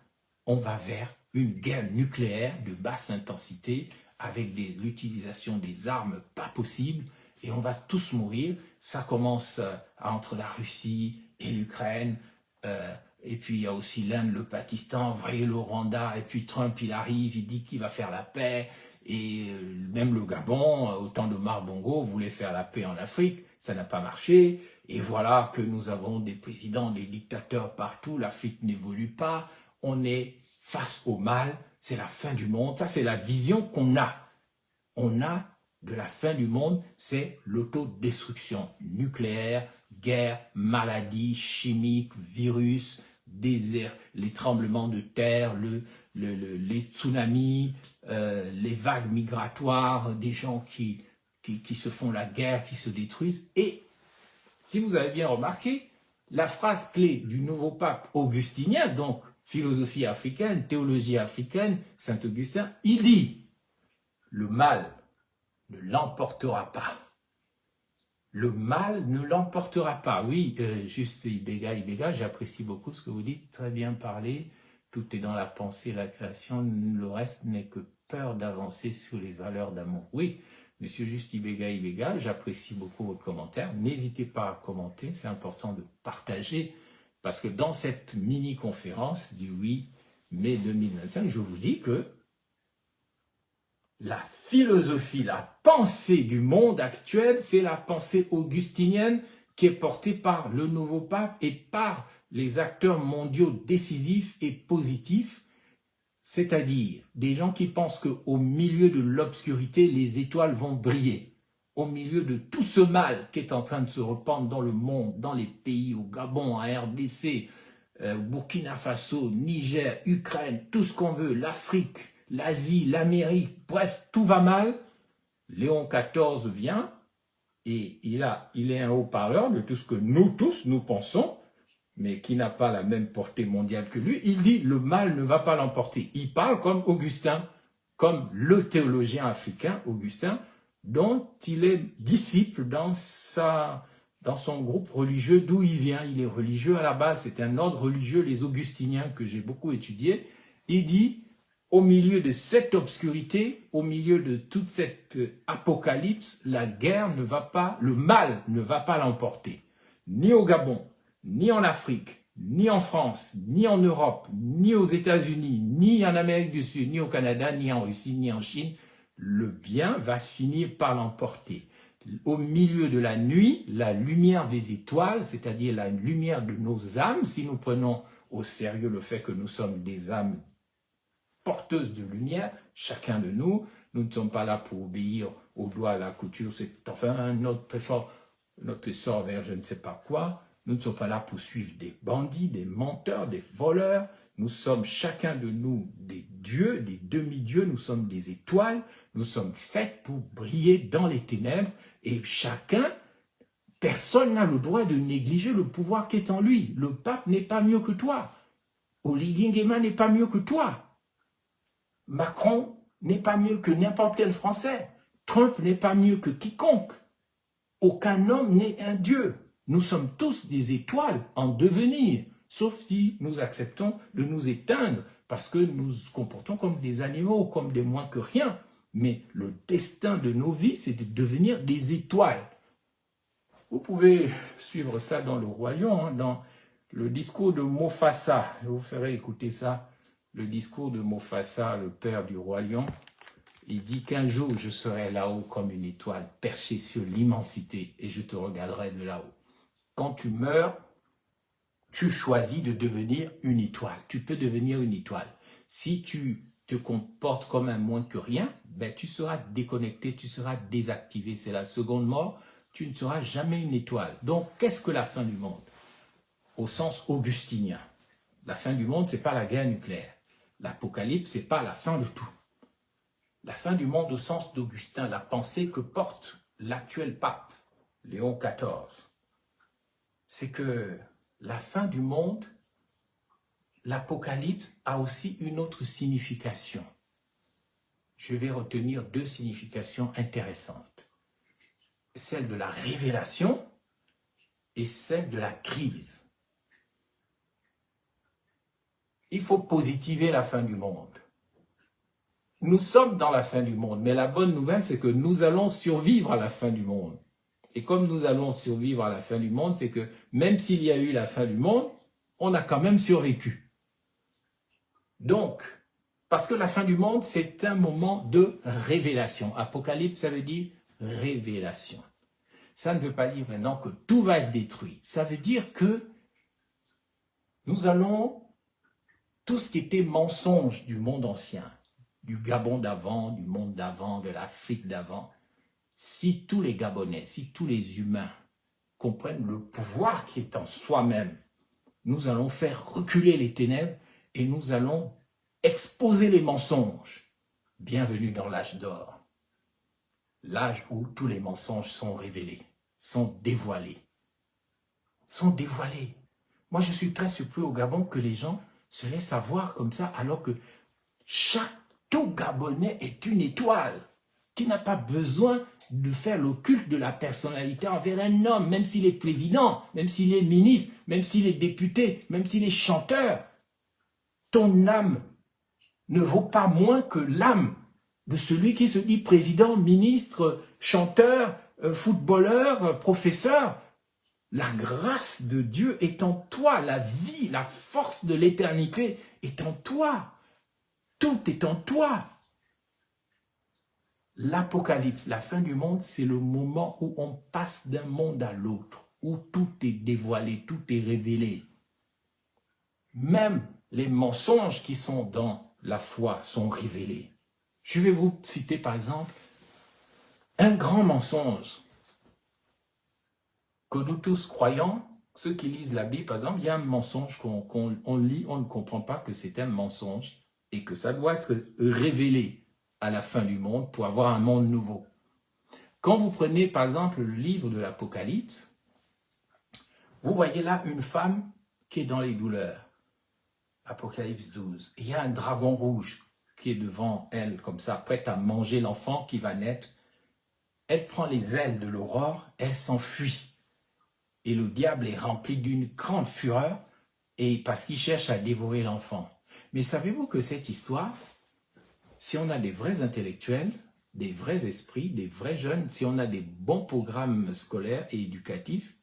on va vers une guerre nucléaire de basse intensité avec l'utilisation des armes pas possibles et on va tous mourir. Ça commence entre la Russie et l'Ukraine, et puis il y a aussi l'Inde, le Pakistan, vous voyez le Rwanda, et puis Trump il arrive, il dit qu'il va faire la paix, et même le Gabon, au temps de Omar Bongo, voulait faire la paix en Afrique, ça n'a pas marché, et voilà que nous avons des présidents, des dictateurs partout, l'Afrique n'évolue pas, on est face au mal, c'est la fin du monde, ça c'est la vision qu'on a. On a de la fin du monde, c'est l'autodestruction nucléaire, guerre, maladie, chimique, virus, désert, les tremblements de terre, les tsunamis, les vagues migratoires, des gens qui se font la guerre, qui se détruisent. Et si vous avez bien remarqué, la phrase clé du nouveau pape augustinien, donc philosophie africaine, théologie africaine, Saint Augustin, il dit « Le mal ne l'emportera pas. » Le mal ne l'emportera pas. Oui, juste Ibega, j'apprécie beaucoup ce que vous dites, très bien parlé. Tout est dans la pensée, la création, le reste n'est que peur d'avancer sur les valeurs d'amour. Oui, monsieur Juste Ibega, j'apprécie beaucoup votre commentaire. N'hésitez pas à commenter, c'est important de partager, parce que dans cette mini-conférence du 8 mai 2025, je vous dis que la philosophie, la pensée du monde actuel, c'est la pensée augustinienne qui est portée par le nouveau pape et par les acteurs mondiaux décisifs et positifs, c'est-à-dire des gens qui pensent qu'au milieu de l'obscurité, les étoiles vont briller. Au milieu de tout ce mal qui est en train de se répandre dans le monde, dans les pays, au Gabon, à RDC, Burkina Faso, Niger, Ukraine, tout ce qu'on veut, l'Afrique, l'Asie, l'Amérique, bref, tout va mal. Léon XIV vient et il est un haut-parleur de tout ce que nous tous, nous pensons, mais qui n'a pas la même portée mondiale que lui. Il dit, le mal ne va pas l'emporter. Il parle comme Augustin, comme le théologien africain, Augustin, dont il est disciple dans son groupe religieux d'où il vient. Il est religieux à la base, c'est un ordre religieux, les Augustiniens, que j'ai beaucoup étudié. Il dit, au milieu de cette obscurité, au milieu de toute cette apocalypse, la guerre ne va pas, le mal ne va pas l'emporter. Ni au Gabon, ni en Afrique, ni en France, ni en Europe, ni aux États-Unis, ni en Amérique du Sud, ni au Canada, ni en Russie, ni en Chine. Le bien va finir par l'emporter. Au milieu de la nuit, la lumière des étoiles, c'est-à-dire la lumière de nos âmes, si nous prenons au sérieux le fait que nous sommes des âmes porteuses de lumière, chacun de nous, nous ne sommes pas là pour obéir au doigt à la couture, c'est enfin notre effort, notre sort vers je ne sais pas quoi. Nous ne sommes pas là pour suivre des bandits, des menteurs, des voleurs. Nous sommes chacun de nous des dieux, des demi-dieux, nous sommes des étoiles, nous sommes faits pour briller dans les ténèbres et chacun, personne n'a le droit de négliger le pouvoir qui est en lui. Le pape n'est pas mieux que toi. Oligui Nguema n'est pas mieux que toi. Macron n'est pas mieux que n'importe quel Français. Trump n'est pas mieux que quiconque. Aucun homme n'est un dieu. Nous sommes tous des étoiles en devenir, sauf si nous acceptons de nous éteindre parce que nous nous comportons comme des animaux, comme des moins que rien. Mais le destin de nos vies, c'est de devenir des étoiles. Vous pouvez suivre ça dans le royaume, dans le discours de Mofassa. Je vous ferai écouter ça. Le discours de Mofassa, le père du roi Lion, il dit qu'un jour je serai là-haut comme une étoile perchée sur l'immensité et je te regarderai de là-haut. Quand tu meurs, tu choisis de devenir une étoile. Tu peux devenir une étoile. Si tu te comportes comme un moins que rien, ben tu seras déconnecté, tu seras désactivé. C'est la seconde mort. Tu ne seras jamais une étoile. Donc, qu'est-ce que la fin du monde? Au sens augustinien. La fin du monde, ce n'est pas la guerre nucléaire. L'Apocalypse, ce n'est pas la fin de tout. La fin du monde au sens d'Augustin, la pensée que porte l'actuel pape, Léon XIV, c'est que la fin du monde, l'Apocalypse a aussi une autre signification. Je vais retenir deux significations intéressantes. Celle de la révélation et celle de la crise. il faut positiver la fin du monde. Nous sommes dans la fin du monde, mais la bonne nouvelle, c'est que nous allons survivre à la fin du monde. Et comme nous allons survivre à la fin du monde, c'est que même s'il y a eu la fin du monde, on a quand même survécu. Donc, parce que la fin du monde, c'est un moment de révélation. Apocalypse, ça veut dire révélation. Ça ne veut pas dire maintenant que tout va être détruit. Ça veut dire que nous allons, tout ce qui était mensonge du monde ancien, du Gabon d'avant, du monde d'avant, de l'Afrique d'avant, si tous les Gabonais, si tous les humains comprennent le pouvoir qui est en soi-même, nous allons faire reculer les ténèbres et nous allons exposer les mensonges. Bienvenue dans l'âge d'or, l'âge où tous les mensonges sont révélés, sont dévoilés. Moi, je suis très surpris au Gabon que les gens se laissent avoir comme ça, alors que tout Gabonais est une étoile qui n'a pas besoin de faire le culte de la personnalité envers un homme, même s'il est président, même s'il est ministre, même s'il est député, même s'il est chanteur. Ton âme ne vaut pas moins que l'âme de celui qui se dit président, ministre, chanteur, footballeur, professeur. La grâce de Dieu est en toi, la vie, la force de l'éternité est en toi. Tout est en toi. L'Apocalypse, la fin du monde, c'est le moment où on passe d'un monde à l'autre, où tout est dévoilé, tout est révélé. Même les mensonges qui sont dans la foi sont révélés. Je vais vous citer par exemple un grand mensonge que nous tous croyons, ceux qui lisent la Bible par exemple, il y a un mensonge qu'on lit, on ne comprend pas que c'est un mensonge et que ça doit être révélé à la fin du monde pour avoir un monde nouveau. Quand vous prenez par exemple le livre de l'Apocalypse, vous voyez là une femme qui est dans les douleurs. Apocalypse 12. Et il y a un dragon rouge qui est devant elle, comme ça, prête à manger l'enfant qui va naître. Elle prend les ailes de l'aurore, elle s'enfuit. Et le diable est rempli d'une grande fureur, et parce qu'il cherche à dévorer l'enfant. Mais savez-vous que cette histoire, si on a des vrais intellectuels, des vrais esprits, des vrais jeunes, si on a des bons programmes scolaires et éducatifs,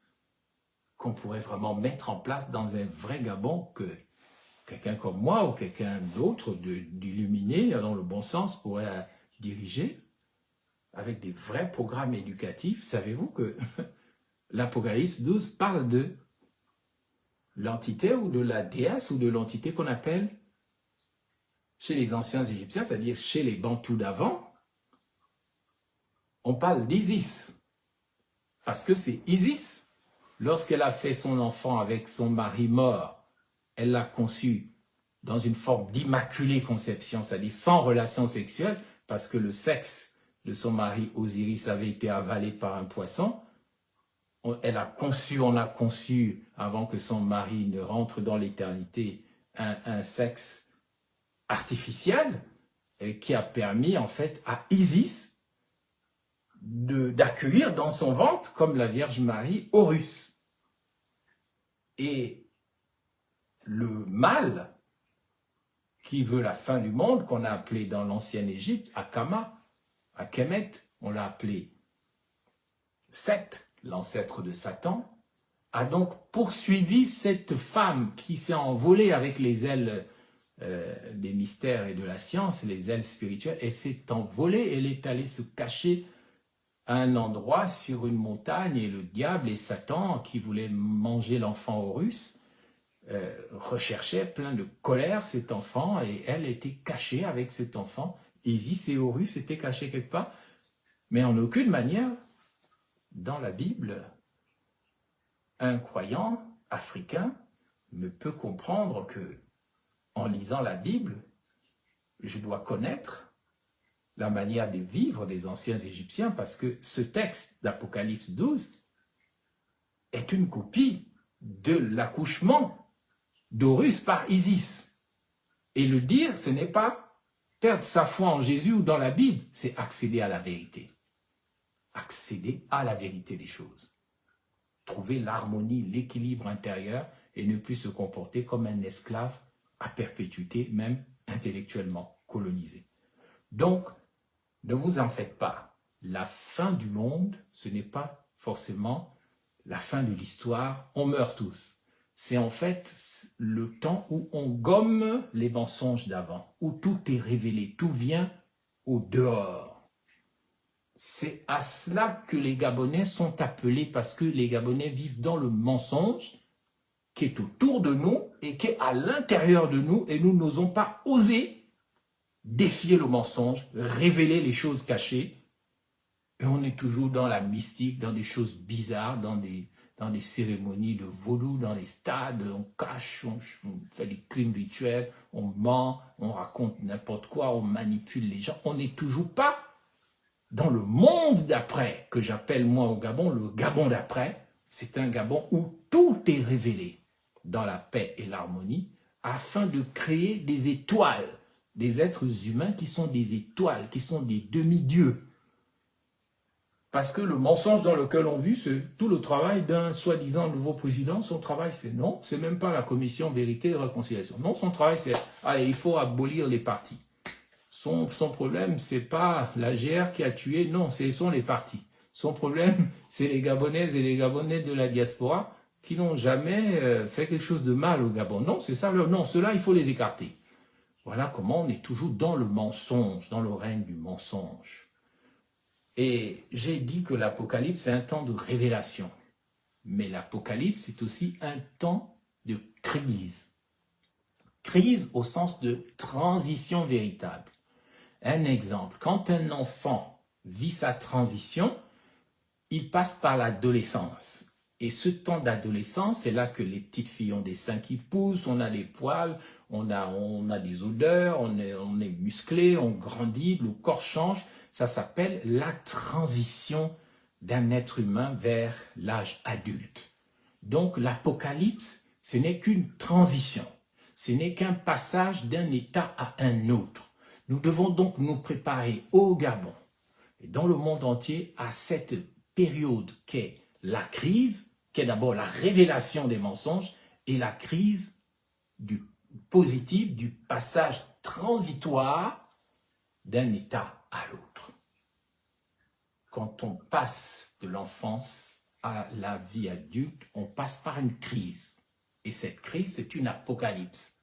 qu'on pourrait vraiment mettre en place dans un vrai Gabon, que quelqu'un comme moi ou quelqu'un d'autre d'illuminé, dans le bon sens, pourrait diriger, avec des vrais programmes éducatifs. Savez-vous que l'Apocalypse 12 parle de l'entité ou de la déesse ou de l'entité qu'on appelle chez les anciens Égyptiens, c'est-à-dire chez les Bantous d'avant, on parle d'Isis. Parce que c'est Isis, lorsqu'elle a fait son enfant avec son mari mort, elle l'a conçu dans une forme d'immaculée conception, c'est-à-dire sans relation sexuelle, parce que le sexe de son mari Osiris avait été avalé par un poisson. On a conçu, avant que son mari ne rentre dans l'éternité, un sexe artificiel qui a permis en fait à Isis d'accueillir dans son ventre, comme la Vierge Marie, Horus. Et le mal qui veut la fin du monde, qu'on a appelé dans l'ancienne Égypte, Akama, à Kemet, on l'a appelé Seth, l'ancêtre de Satan, a donc poursuivi cette femme qui s'est envolée avec les ailes des mystères et de la science, les ailes spirituelles, et s'est envolée, elle est allée se cacher à un endroit sur une montagne, et le diable et Satan, qui voulaient manger l'enfant Horus, recherchaient plein de colère cet enfant, et elle était cachée avec cet enfant. Isis et Horus étaient cachés quelque part, mais en aucune manière, dans la Bible, un croyant africain ne peut comprendre que, en lisant la Bible, je dois connaître la manière de vivre des anciens Égyptiens, parce que ce texte d'Apocalypse 12 est une copie de l'accouchement d'Horus par Isis. Et le dire, ce n'est pas perdre sa foi en Jésus ou dans la Bible, c'est accéder à la vérité. Accéder à la vérité des choses. Trouver l'harmonie, l'équilibre intérieur et ne plus se comporter comme un esclave à perpétuité, même intellectuellement colonisés. Donc, ne vous en faites pas. La fin du monde, ce n'est pas forcément la fin de l'histoire. On meurt tous. C'est en fait le temps où on gomme les mensonges d'avant, où tout est révélé, tout vient au dehors. C'est à cela que les Gabonais sont appelés, parce que les Gabonais vivent dans le mensonge qui est autour de nous et qui est à l'intérieur de nous, et nous n'osons pas oser défier le mensonge, révéler les choses cachées, et on est toujours dans la mystique, dans des choses bizarres, dans des cérémonies de vaudou, dans les stades, on cache, on fait des crimes rituels, on ment, on raconte n'importe quoi, on manipule les gens. On n'est toujours pas dans le monde d'après, que j'appelle moi au Gabon, le Gabon d'après. C'est un Gabon où tout est révélé dans la paix et l'harmonie, afin de créer des étoiles, des êtres humains qui sont des étoiles, qui sont des demi-dieux. Parce que le mensonge dans lequel on vit, c'est tout le travail d'un soi-disant nouveau président. Son travail, c'est non, c'est même pas la commission vérité et réconciliation. Non, son travail, c'est allez, il faut abolir les partis. Son problème, c'est pas la GR qui a tué, non, ce sont les partis. Son problème, c'est les Gabonaises et les Gabonais de la diaspora qui n'ont jamais fait quelque chose de mal au Gabon. Non, c'est ça, non, ceux-là, il faut les écarter. Voilà comment on est toujours dans le mensonge, dans le règne du mensonge. Et j'ai dit que l'Apocalypse, c'est un temps de révélation. Mais l'Apocalypse, c'est aussi un temps de crise. Crise au sens de transition véritable. Un exemple, quand un enfant vit sa transition, il passe par l'adolescence. Et ce temps d'adolescence, c'est là que les petites filles ont des seins qui poussent, on a les poils, on a des odeurs, on est musclé, on grandit, le corps change. Ça s'appelle la transition d'un être humain vers l'âge adulte. Donc l'Apocalypse, ce n'est qu'une transition. Ce n'est qu'un passage d'un état à un autre. Nous devons donc nous préparer au Gabon et dans le monde entier à cette période qu'est la crise, qui est d'abord la révélation des mensonges, et la crise du positif, du passage transitoire d'un état à l'autre. Quand on passe de l'enfance à la vie adulte, on passe par une crise. Et cette crise, c'est une apocalypse.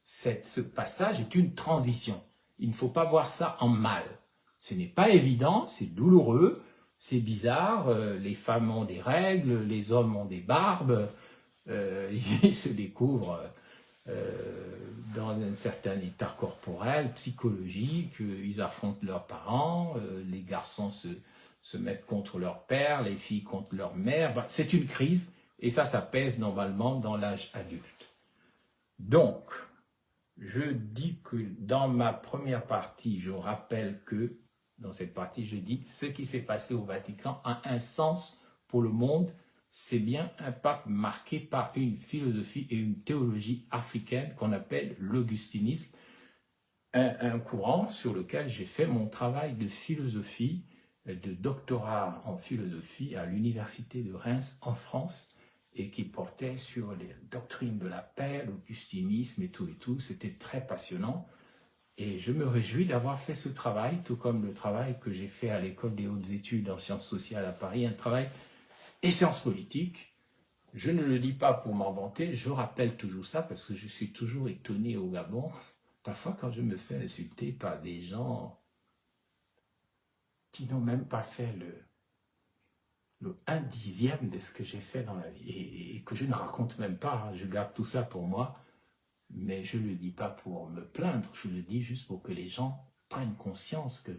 Ce passage est une transition. Il ne faut pas voir ça en mal. Ce n'est pas évident, c'est douloureux, c'est bizarre, les femmes ont des règles, les hommes ont des barbes, ils se découvrent dans un certain état corporel, psychologique, ils affrontent leurs parents, les garçons se mettent contre leur père, les filles contre leur mère. C'est une crise et ça pèse normalement dans l'âge adulte. Donc, je dis que dans ma première partie, je rappelle que, dans cette partie, je dis ce qui s'est passé au Vatican a un sens pour le monde. C'est bien un pape marqué par une philosophie et une théologie africaine qu'on appelle l'augustinisme, un courant sur lequel j'ai fait mon travail de philosophie, de doctorat en philosophie à l'université de Reims en France, et qui portait sur les doctrines de la paix, l'augustinisme et tout. C'était très passionnant. Et je me réjouis d'avoir fait ce travail, tout comme le travail que j'ai fait à l'École des hautes études en sciences sociales à Paris, un travail et sciences politiques. Je ne le dis pas pour m'en vanter, je rappelle toujours ça parce que je suis toujours étonné au Gabon, parfois quand je me fais insulter par des gens qui n'ont même pas fait le 1/10 de ce que j'ai fait dans la vie et que je ne raconte même pas, je garde tout ça pour moi, mais je ne le dis pas pour me plaindre, je le dis juste pour que les gens prennent conscience que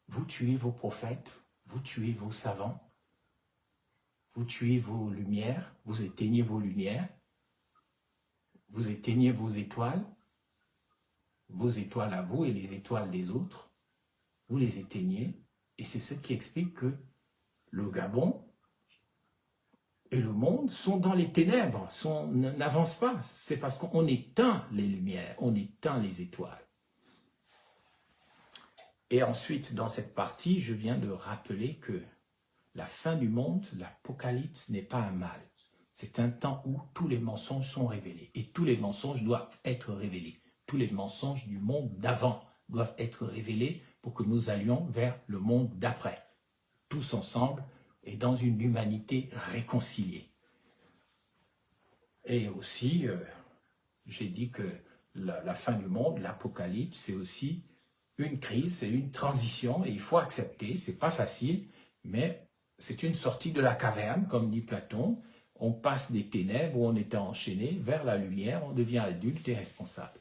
vous tuez vos prophètes, vous tuez vos savants, vous tuez vos lumières, vous éteignez vos lumières, vous éteignez vos étoiles à vous et les étoiles des autres, vous les éteignez, et c'est ce qui explique que le Gabon et le monde sont dans les ténèbres, n'avancent pas. C'est parce qu'on éteint les lumières, on éteint les étoiles. Et ensuite, dans cette partie, je viens de rappeler que la fin du monde, l'Apocalypse n'est pas un mal. C'est un temps où tous les mensonges sont révélés. Et tous les mensonges doivent être révélés. Tous les mensonges du monde d'avant doivent être révélés pour que nous allions vers le monde d'après. Tous ensemble et dans une humanité réconciliée. Et aussi, j'ai dit que la fin du monde, l'apocalypse, c'est aussi une crise, c'est une transition et il faut accepter, c'est pas facile, mais c'est une sortie de la caverne, comme dit Platon. On passe des ténèbres où on était enchaîné vers la lumière, on devient adulte et responsable.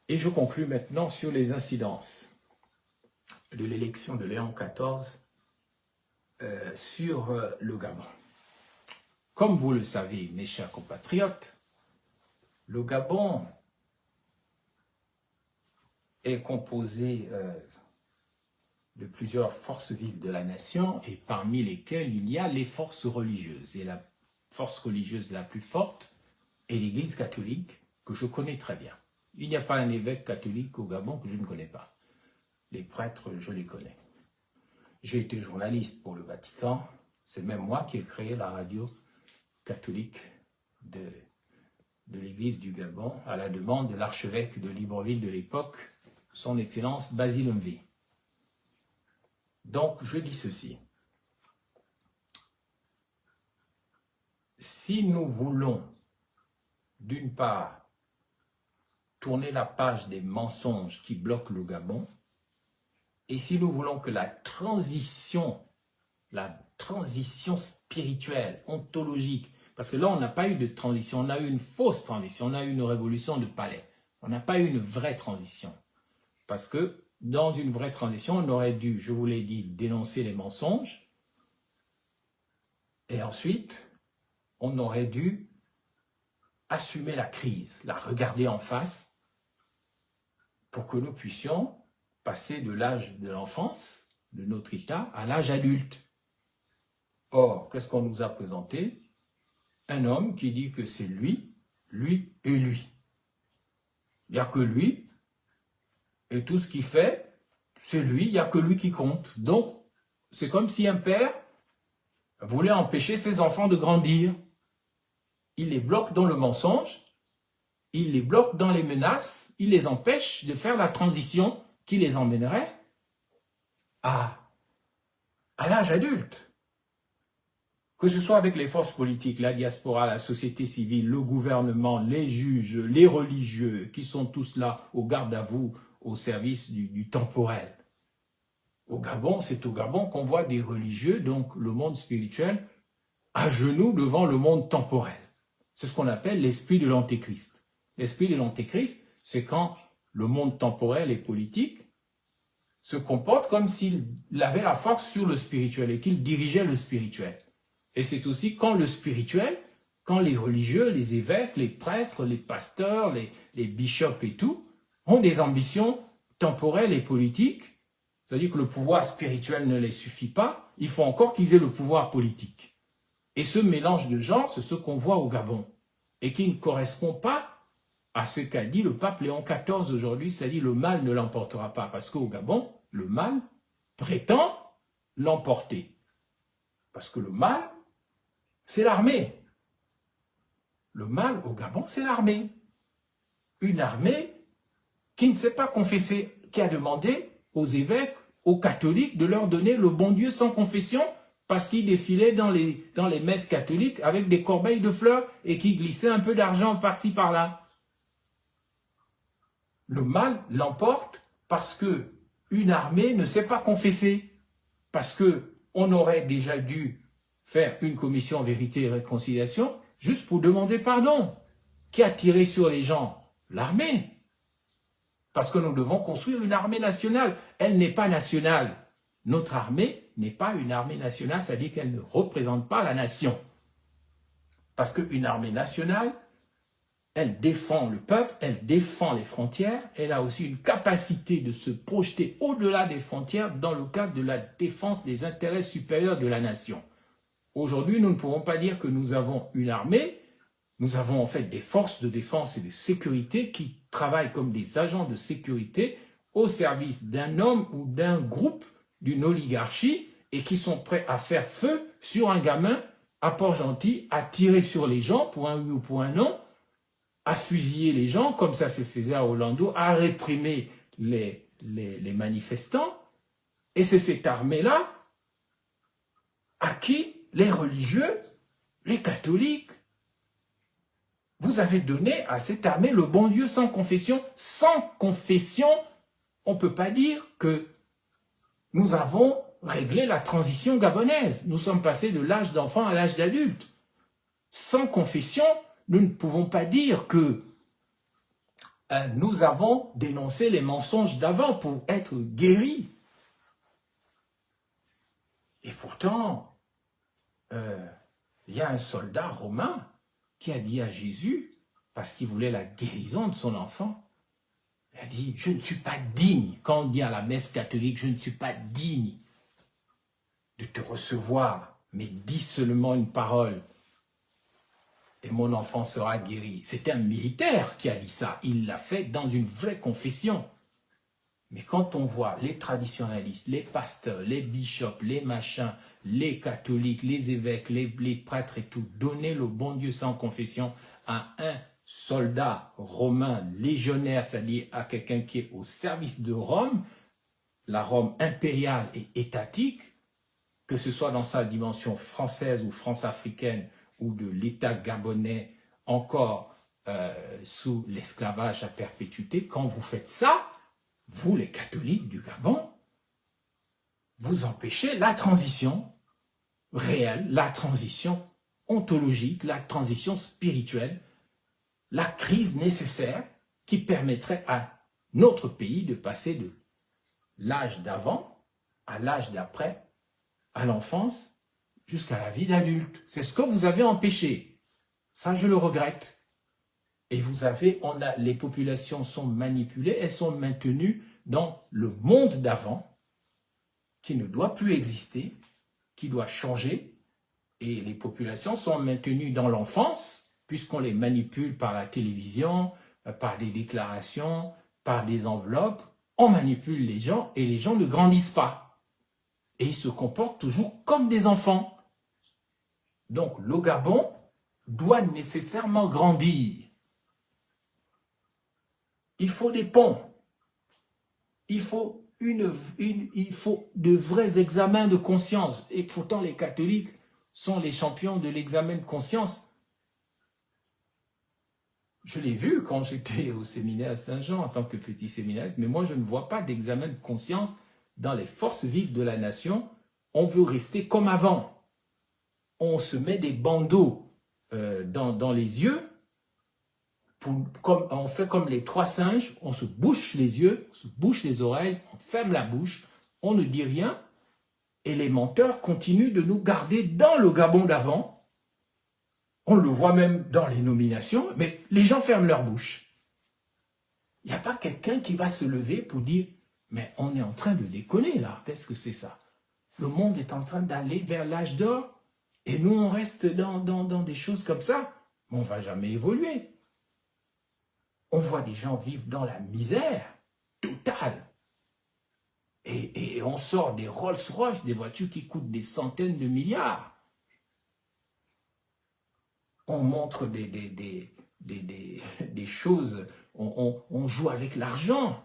Et je conclus maintenant sur les incidences de l'élection de Léon XIV sur le Gabon. Comme vous le savez, mes chers compatriotes, le Gabon est composé de plusieurs forces vives de la nation et parmi lesquelles il y a les forces religieuses. Et la force religieuse la plus forte est l'Église catholique, que je connais très bien. Il n'y a pas un évêque catholique au Gabon que je ne connais pas. Les prêtres, je les connais. J'ai été journaliste pour le Vatican. C'est même moi qui ai créé la radio catholique de l'Église du Gabon à la demande de l'archevêque de Libreville de l'époque, son Excellence Basile Mvé. Donc, je dis ceci. Si nous voulons, d'une part, tourner la page des mensonges qui bloquent le Gabon, et si nous voulons que la transition spirituelle, ontologique, parce que là, on n'a pas eu de transition, on a eu une fausse transition, on a eu une révolution de palais. On n'a pas eu une vraie transition. Parce que dans une vraie transition, on aurait dû, je vous l'ai dit, dénoncer les mensonges. Et ensuite, on aurait dû assumer la crise, la regarder en face, pour que nous puissions passer de l'âge de l'enfance, de notre état, à l'âge adulte. Or, qu'est-ce qu'on nous a présenté? Un homme qui dit que c'est lui, lui et lui. Il n'y a que lui, et tout ce qu'il fait, c'est lui, il n'y a que lui qui compte. Donc, c'est comme si un père voulait empêcher ses enfants de grandir. Il les bloque dans le mensonge, il les bloque dans les menaces, il les empêche de faire la transition qui les emmènerait à l'âge adulte. Que ce soit avec les forces politiques, la diaspora, la société civile, le gouvernement, les juges, les religieux, qui sont tous là au garde à vous, au service du temporel. Au Gabon, c'est au Gabon qu'on voit des religieux, donc le monde spirituel, à genoux devant le monde temporel. C'est ce qu'on appelle l'esprit de l'antéchrist. L'esprit de l'antéchrist, c'est quand le monde temporel et politique se comporte comme s'il avait la force sur le spirituel et qu'il dirigeait le spirituel. Et c'est aussi quand le spirituel, quand les religieux, les évêques, les prêtres, les pasteurs, les bishops et tout, ont des ambitions temporelles et politiques, c'est-à-dire que le pouvoir spirituel ne les suffit pas, il faut encore qu'ils aient le pouvoir politique. Et ce mélange de genres, c'est ce qu'on voit au Gabon, et qui ne correspond pas à ce qu'a dit le pape Léon XIV aujourd'hui, c'est-à-dire le mal ne l'emportera pas, parce qu'au Gabon, le mal prétend l'emporter. Parce que le mal, c'est l'armée. Le mal au Gabon, c'est l'armée. Une armée qui ne s'est pas confessée, qui a demandé aux évêques, aux catholiques de leur donner le bon Dieu sans confession parce qu'ils défilaient dans les messes catholiques avec des corbeilles de fleurs et qui glissaient un peu d'argent par-ci par-là. Le mal l'emporte parce que une armée ne s'est pas confessée, parce que on aurait déjà dû faire une commission vérité et réconciliation juste pour demander pardon. Qui a tiré sur les gens? L'armée. Parce que nous devons construire une armée nationale. Elle n'est pas nationale. Notre armée n'est pas une armée nationale, c'est-à-dire qu'elle ne représente pas la nation. Parce qu'une armée nationale, elle défend le peuple, elle défend les frontières, elle a aussi une capacité de se projeter au-delà des frontières dans le cadre de la défense des intérêts supérieurs de la nation. Aujourd'hui, nous ne pouvons pas dire que nous avons une armée, nous avons en fait des forces de défense et de sécurité qui travaillent comme des agents de sécurité au service d'un homme ou d'un groupe, d'une oligarchie, et qui sont prêts à faire feu sur un gamin à Port-Gentil, à tirer sur les gens, pour un oui ou pour un non, à fusiller les gens, comme ça se faisait à Orlando, à réprimer les manifestants. Et c'est cette armée-là à qui les religieux, les catholiques, vous avez donné à cette armée le bon Dieu sans confession. Sans confession, on ne peut pas dire que nous avons réglé la transition gabonaise. Nous sommes passés de l'âge d'enfant à l'âge d'adulte. Sans confession, nous ne pouvons pas dire que nous avons dénoncé les mensonges d'avant pour être guéris. Et pourtant, il y a un soldat romain qui a dit à Jésus, parce qu'il voulait la guérison de son enfant, il a dit, je ne suis pas digne, quand on dit à la messe catholique, je ne suis pas digne de te recevoir, mais dis seulement une parole et mon enfant sera guéri. C'était un militaire qui a dit ça, il l'a fait dans une vraie confession. Mais quand on voit les traditionalistes, les pasteurs, les bishops, les machins, les catholiques, les évêques, les prêtres et tout, donner le bon Dieu sans confession à un soldat romain légionnaire, c'est-à-dire à quelqu'un qui est au service de Rome, la Rome impériale et étatique, que ce soit dans sa dimension française ou france-africaine ou de l'État gabonais encore sous l'esclavage à perpétuité, quand vous faites ça, vous les catholiques du Gabon, vous empêchez la transition réelle, la transition ontologique, la transition spirituelle, la crise nécessaire qui permettrait à notre pays de passer de l'âge d'avant à l'âge d'après, à l'enfance, jusqu'à la vie d'adulte. C'est ce que vous avez empêché. Ça, je le regrette. Et vous avez, les populations sont manipulées, elles sont maintenues dans le monde d'avant, qui ne doit plus exister, qui doit changer, et les populations sont maintenues dans l'enfance, puisqu'on les manipule par la télévision, par des déclarations, par des enveloppes, on manipule les gens, et les gens ne grandissent pas. Et ils se comportent toujours comme des enfants. Donc le Gabon doit nécessairement grandir. Il faut des ponts. Il faut de vrais examens de conscience. Et pourtant, les catholiques sont les champions de l'examen de conscience. Je l'ai vu quand j'étais au séminaire à Saint-Jean en tant que petit séminaire, mais moi, je ne vois pas d'examen de conscience dans les forces vives de la nation. On veut rester comme avant. On se met des bandeaux dans les yeux. On fait comme les 3 singes, on se bouche les yeux, on se bouche les oreilles, on ferme la bouche, on ne dit rien, et les menteurs continuent de nous garder dans le Gabon d'avant. On le voit même dans les nominations, mais les gens ferment leur bouche. Il n'y a pas quelqu'un qui va se lever pour dire « mais on est en train de déconner là, qu'est-ce que c'est ça? Le monde est en train d'aller vers l'âge d'or, et nous on reste dans des choses comme ça, mais on ne va jamais évoluer. » On voit des gens vivre dans la misère totale. Et on sort des Rolls-Royce, des voitures qui coûtent des centaines de milliards. On montre des choses, on joue avec l'argent,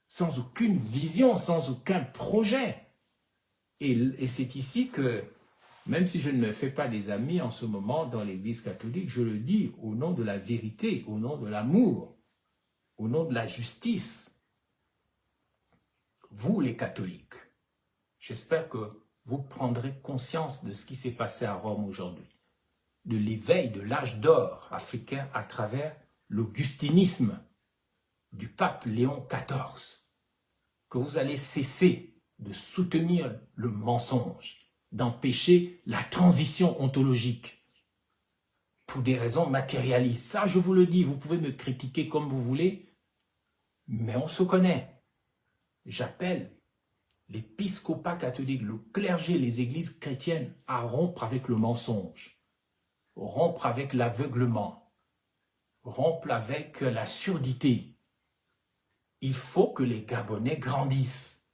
sans aucune vision, sans aucun projet. Et c'est ici que, même si je ne me fais pas des amis en ce moment dans l'Église catholique, je le dis au nom de la vérité, au nom de l'amour, au nom de la justice. Vous les catholiques, j'espère que vous prendrez conscience de ce qui s'est passé à Rome aujourd'hui, de l'éveil de l'âge d'or africain à travers l'augustinisme du pape Léon XIV, que vous allez cesser de soutenir le mensonge, d'empêcher la transition ontologique pour des raisons matérialistes. Ça, je vous le dis, vous pouvez me critiquer comme vous voulez, mais on se connaît. J'appelle l'épiscopat catholique, le clergé, les églises chrétiennes à rompre avec le mensonge, rompre avec l'aveuglement, rompre avec la surdité. Il faut que les Gabonais grandissent.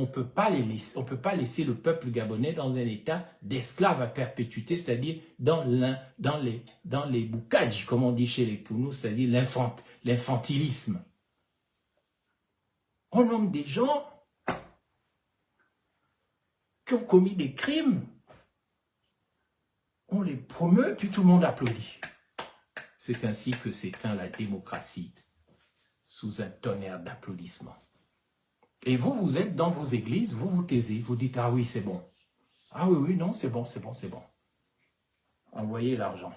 on peut pas laisser le peuple gabonais dans un état d'esclave à perpétuité, c'est-à-dire dans les boucadj, comme on dit chez les Pounous, c'est-à-dire l'infantilisme. On nomme des gens qui ont commis des crimes, on les promeut, puis tout le monde applaudit. C'est ainsi que s'éteint la démocratie, sous un tonnerre d'applaudissements. Et vous, vous êtes dans vos églises, vous vous taisez, vous dites « Ah oui, c'est bon. Ah oui, oui, non, c'est bon, c'est bon, c'est bon. » Envoyez l'argent.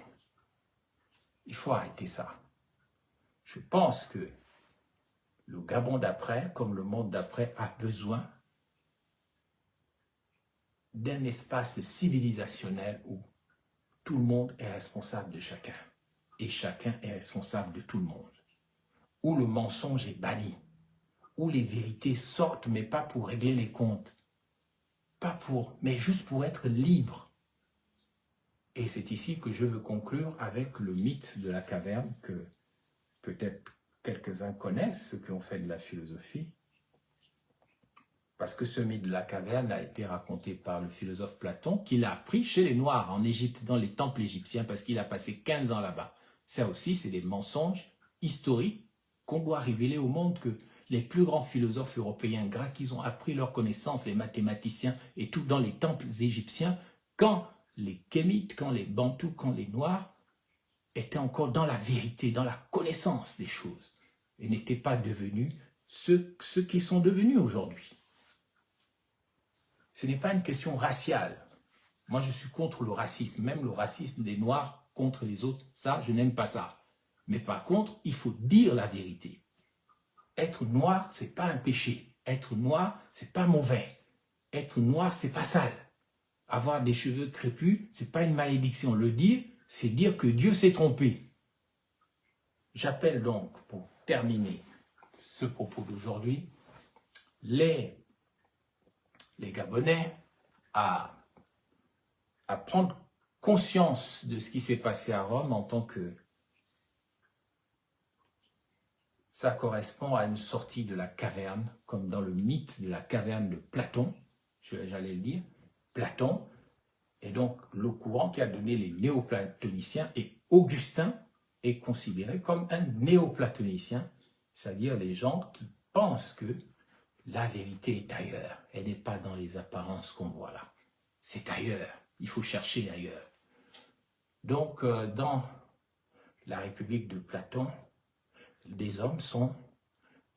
Il faut arrêter ça. Je pense que le Gabon d'après, comme le monde d'après, a besoin d'un espace civilisationnel où tout le monde est responsable de chacun. Et chacun est responsable de tout le monde. Où le mensonge est banni. Où les vérités sortent, mais pas pour régler les comptes. Mais juste pour être libre. Et c'est ici que je veux conclure avec le mythe de la caverne que peut-être quelques-uns connaissent, ceux qui ont fait de la philosophie. Parce que ce mythe de la caverne a été raconté par le philosophe Platon, qu'il a appris chez les Noirs en Égypte, dans les temples égyptiens, parce qu'il a passé 15 ans là-bas. Ça aussi, c'est des mensonges historiques qu'on doit révéler au monde, que les plus grands philosophes européens grecs, ils ont appris leurs connaissances, les mathématiciens et tout dans les temples égyptiens, quand les Kémites, quand les Bantous, quand les Noirs étaient encore dans la vérité, dans la connaissance des choses, et n'étaient pas devenus ceux qui sont devenus aujourd'hui. Ce n'est pas une question raciale. Moi, je suis contre le racisme, même le racisme des Noirs contre les autres, ça, je n'aime pas ça. Mais par contre, il faut dire la vérité. Être noir, c'est pas un péché. Être noir, c'est pas mauvais. Être noir, c'est pas sale. Avoir des cheveux crépus, c'est pas une malédiction. Le dire, c'est dire que Dieu s'est trompé. J'appelle donc, pour terminer ce propos d'aujourd'hui, les Gabonais à prendre conscience de ce qui s'est passé à Rome en tant que ça correspond à une sortie de la caverne, comme dans le mythe de la caverne de Platon, j'allais le dire, Platon, et donc le courant qui a donné les néoplatoniciens, et Augustin est considéré comme un néoplatonicien, c'est-à-dire les gens qui pensent que la vérité est ailleurs, elle n'est pas dans les apparences qu'on voit là, c'est ailleurs, il faut chercher ailleurs. Donc dans la République de Platon, des hommes sont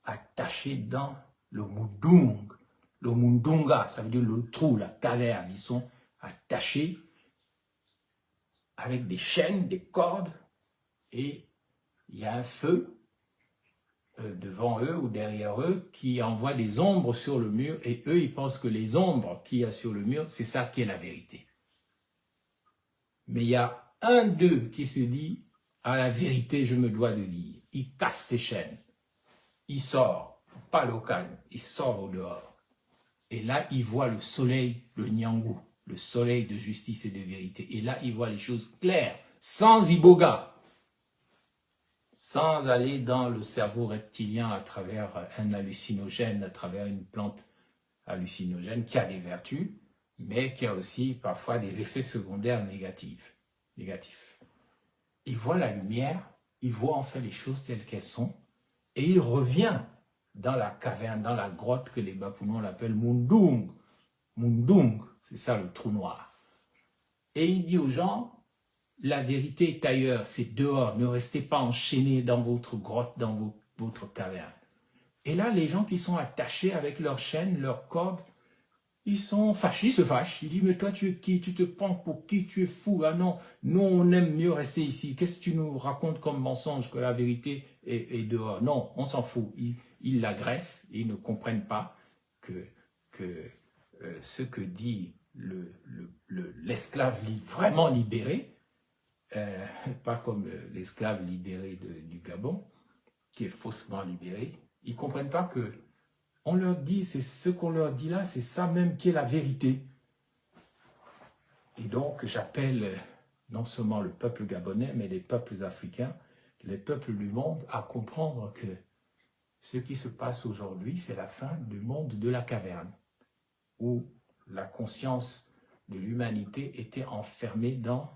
attachés dans le mundung, le mundunga, ça veut dire le trou, la caverne. Ils sont attachés avec des chaînes, des cordes, et il y a un feu devant eux ou derrière eux qui envoie des ombres sur le mur, et eux, ils pensent que les ombres qu'il y a sur le mur, c'est ça qui est la vérité. Mais il y a un d'eux qui se dit, à la vérité, je me dois de dire. Il casse ses chaînes, il sort, pas local, il sort au dehors. Et là, il voit le soleil, le Nyangou, le soleil de justice et de vérité. Et là, il voit les choses claires, sans iboga, sans aller dans le cerveau reptilien à travers un hallucinogène, à travers une plante hallucinogène qui a des vertus, mais qui a aussi parfois des effets secondaires négatifs. Il voit la lumière, il voit en fait les choses telles qu'elles sont, et il revient dans la caverne, dans la grotte que les Bapounos l'appellent Mundung. Mundung, c'est ça le trou noir. Et il dit aux gens, la vérité est ailleurs, c'est dehors, ne restez pas enchaînés dans votre grotte, dans votre caverne. Et là, les gens qui sont attachés avec leurs chaînes, leurs cordes, ils sont fâchés, ils se fâchent. Ils disent, mais toi, tu es qui? Tu te prends pour qui? Tu es fou. Ah non, nous, on aime mieux rester ici. Qu'est-ce que tu nous racontes comme mensonge que la vérité est dehors? Non, on s'en fout. Ils l'agressent, ils ne comprennent pas que ce que dit l'esclave vraiment libéré, pas comme l'esclave libéré du Gabon, qui est faussement libéré, ils ne comprennent pas que on leur dit, c'est ce qu'on leur dit là, c'est ça même qui est la vérité. Et donc, j'appelle non seulement le peuple gabonais, mais les peuples africains, les peuples du monde, à comprendre que ce qui se passe aujourd'hui, c'est la fin du monde de la caverne. où la conscience de l'humanité était enfermée dans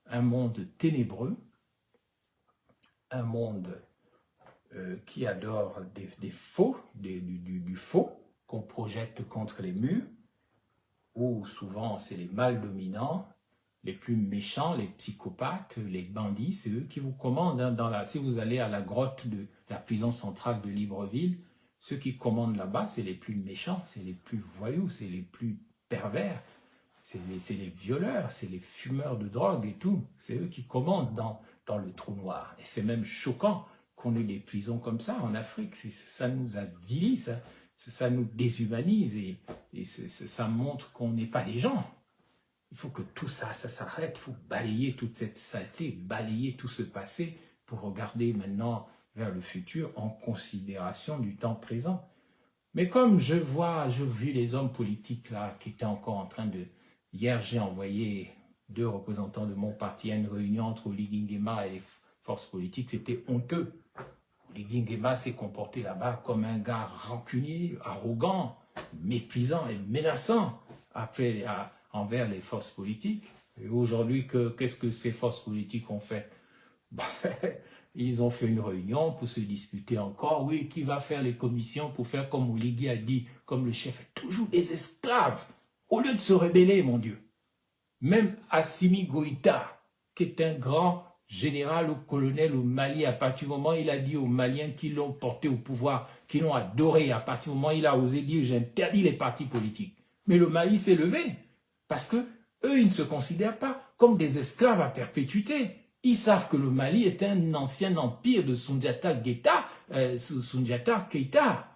un monde ténébreux, un monde qui adore des faux, du faux qu'on projette contre les murs, où souvent c'est les mâles dominants, les plus méchants, les psychopathes, les bandits, c'est eux qui vous commandent. Hein, si vous allez à la grotte de la prison centrale de Libreville, ceux qui commandent là-bas, c'est les plus méchants, c'est les plus voyous, c'est les plus pervers, c'est les violeurs, c'est les fumeurs de drogue et tout. C'est eux qui commandent dans le trou noir. Et c'est même choquant qu'on ait des prisons comme ça en Afrique. Ça nous avilit, ça nous déshumanise et ça montre qu'on n'est pas des gens. Il faut que tout ça s'arrête. Il faut balayer toute cette saleté, balayer tout ce passé pour regarder maintenant vers le futur en considération du temps présent. Mais comme j'ai vu les hommes politiques là qui étaient encore en train de... Hier, j'ai envoyé 2 représentants de mon parti à une réunion entre Oligui Nguema et les forces politiques. C'était honteux. Oligui Nguema s'est comporté là-bas comme un gars rancunier, arrogant, méprisant et menaçant envers les forces politiques. Et aujourd'hui, qu'est-ce que ces forces politiques ont fait? Ils ont fait une réunion pour se discuter encore. Oui, qui va faire les commissions pour faire comme Oligui a dit, comme le chef, toujours des esclaves, au lieu de se rebeller, mon Dieu. Même Assimi Goïta, qui est un grand général ou colonel au Mali, à partir du moment où il a dit aux Maliens qui l'ont porté au pouvoir, qui l'ont adoré, à partir du moment où il a osé dire « j'interdis les partis politiques ». Mais le Mali s'est levé, parce que eux, ils ne se considèrent pas comme des esclaves à perpétuité. Ils savent que le Mali est un ancien empire de Soundiata Keïta.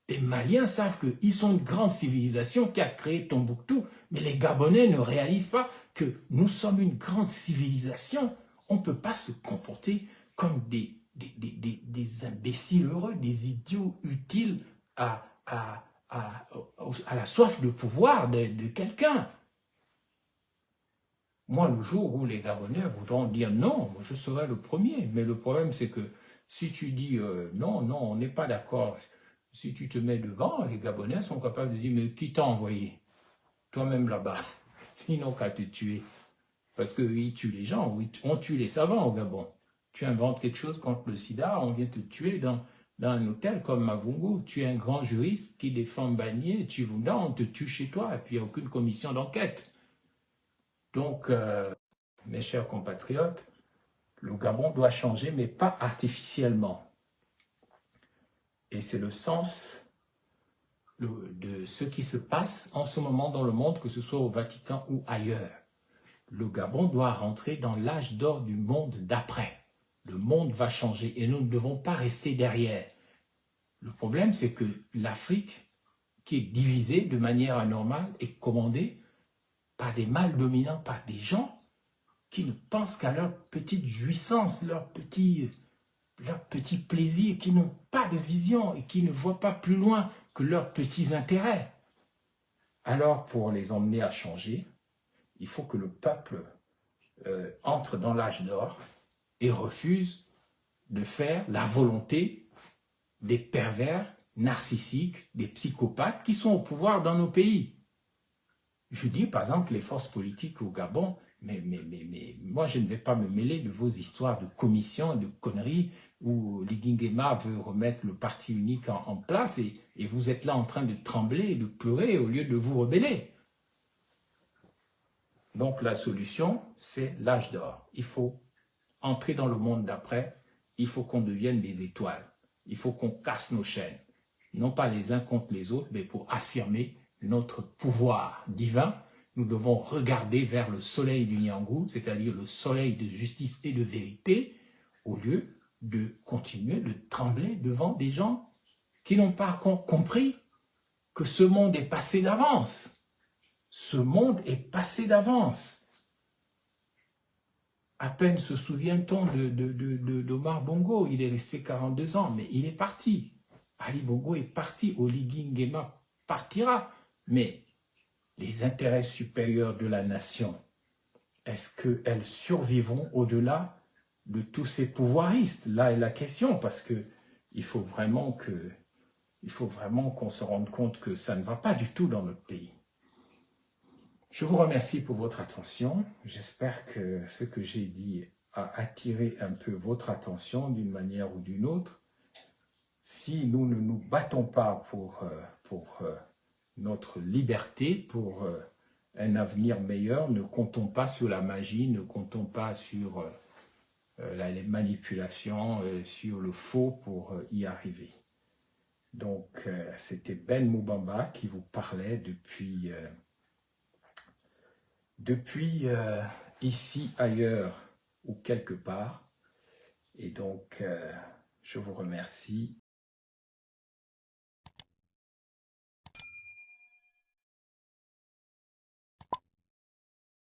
Les Maliens savent qu'ils sont une grande civilisation qui a créé Tombouctou, mais les Gabonais ne réalisent pas que nous sommes une grande civilisation. On ne peut pas se comporter comme des imbéciles heureux, des idiots utiles à la soif de pouvoir de quelqu'un. Moi, le jour où les Gabonais voudront dire non, je serai le premier. Mais le problème, c'est que si tu dis non, on n'est pas d'accord, si tu te mets devant, les Gabonais sont capables de dire mais qui t'a envoyé? Toi-même là-bas. Ils n'ont qu'à te tuer. Parce qu'ils tuent les gens, on tue les savants au Gabon. Tu inventes quelque chose contre le sida, on vient te tuer dans un hôtel comme Mavungu. Tu es un grand juriste qui défend Bagné, on te tue chez toi et puis il n'y a aucune commission d'enquête. Donc, mes chers compatriotes, le Gabon doit changer, mais pas artificiellement. Et c'est le sens de ce qui se passe en ce moment dans le monde, que ce soit au Vatican ou ailleurs. Le Gabon doit rentrer dans l'âge d'or du monde d'après. Le monde va changer et nous ne devons pas rester derrière. Le problème, c'est que l'Afrique, qui est divisée de manière anormale, est commandée par des mâles dominants, par des gens qui ne pensent qu'à leur petite jouissance, leur petit plaisir, qui n'ont pas de vision et qui ne voient pas plus loin que leurs petits intérêts. Alors, pour les emmener à changer, il faut que le peuple entre dans l'âge d'or et refuse de faire la volonté des pervers narcissiques, des psychopathes qui sont au pouvoir dans nos pays. Je dis par exemple les forces politiques au Gabon, mais moi je ne vais pas me mêler de vos histoires de commission, de conneries, où Oligui Nguema veut remettre le parti unique en place et vous êtes là en train de trembler et de pleurer au lieu de vous rebeller. Donc la solution, c'est l'âge d'or. Il faut entrer dans le monde d'après, il faut qu'on devienne des étoiles, il faut qu'on casse nos chaînes, non pas les uns contre les autres, mais pour affirmer notre pouvoir divin. Nous devons regarder vers le soleil du Nyangou, c'est-à-dire le soleil de justice et de vérité, au lieu de continuer de trembler devant des gens qui n'ont pas compris que ce monde est passé d'avance. Ce monde est passé d'avance. À peine se souvient-on d'Omar Bongo, il est resté 42 ans, mais il est parti. Ali Bongo est parti, Oligui Nguema partira, mais les intérêts supérieurs de la nation, est-ce qu'elles survivront au-delà de tous ces pouvoiristes? Là est la question, parce qu'il faut vraiment que il faut vraiment qu'on se rende compte que ça ne va pas du tout dans notre pays. Je vous remercie pour votre attention. J'espère que ce que j'ai dit a attiré un peu votre attention d'une manière ou d'une autre. Si nous ne nous battons pas pour notre liberté, pour un avenir meilleur, ne comptons pas sur la magie, ne comptons pas sur les manipulations, sur le faux pour y arriver. Donc, c'était Ben Moubamba qui vous parlait depuis ici, ailleurs ou quelque part. Et donc, je vous remercie.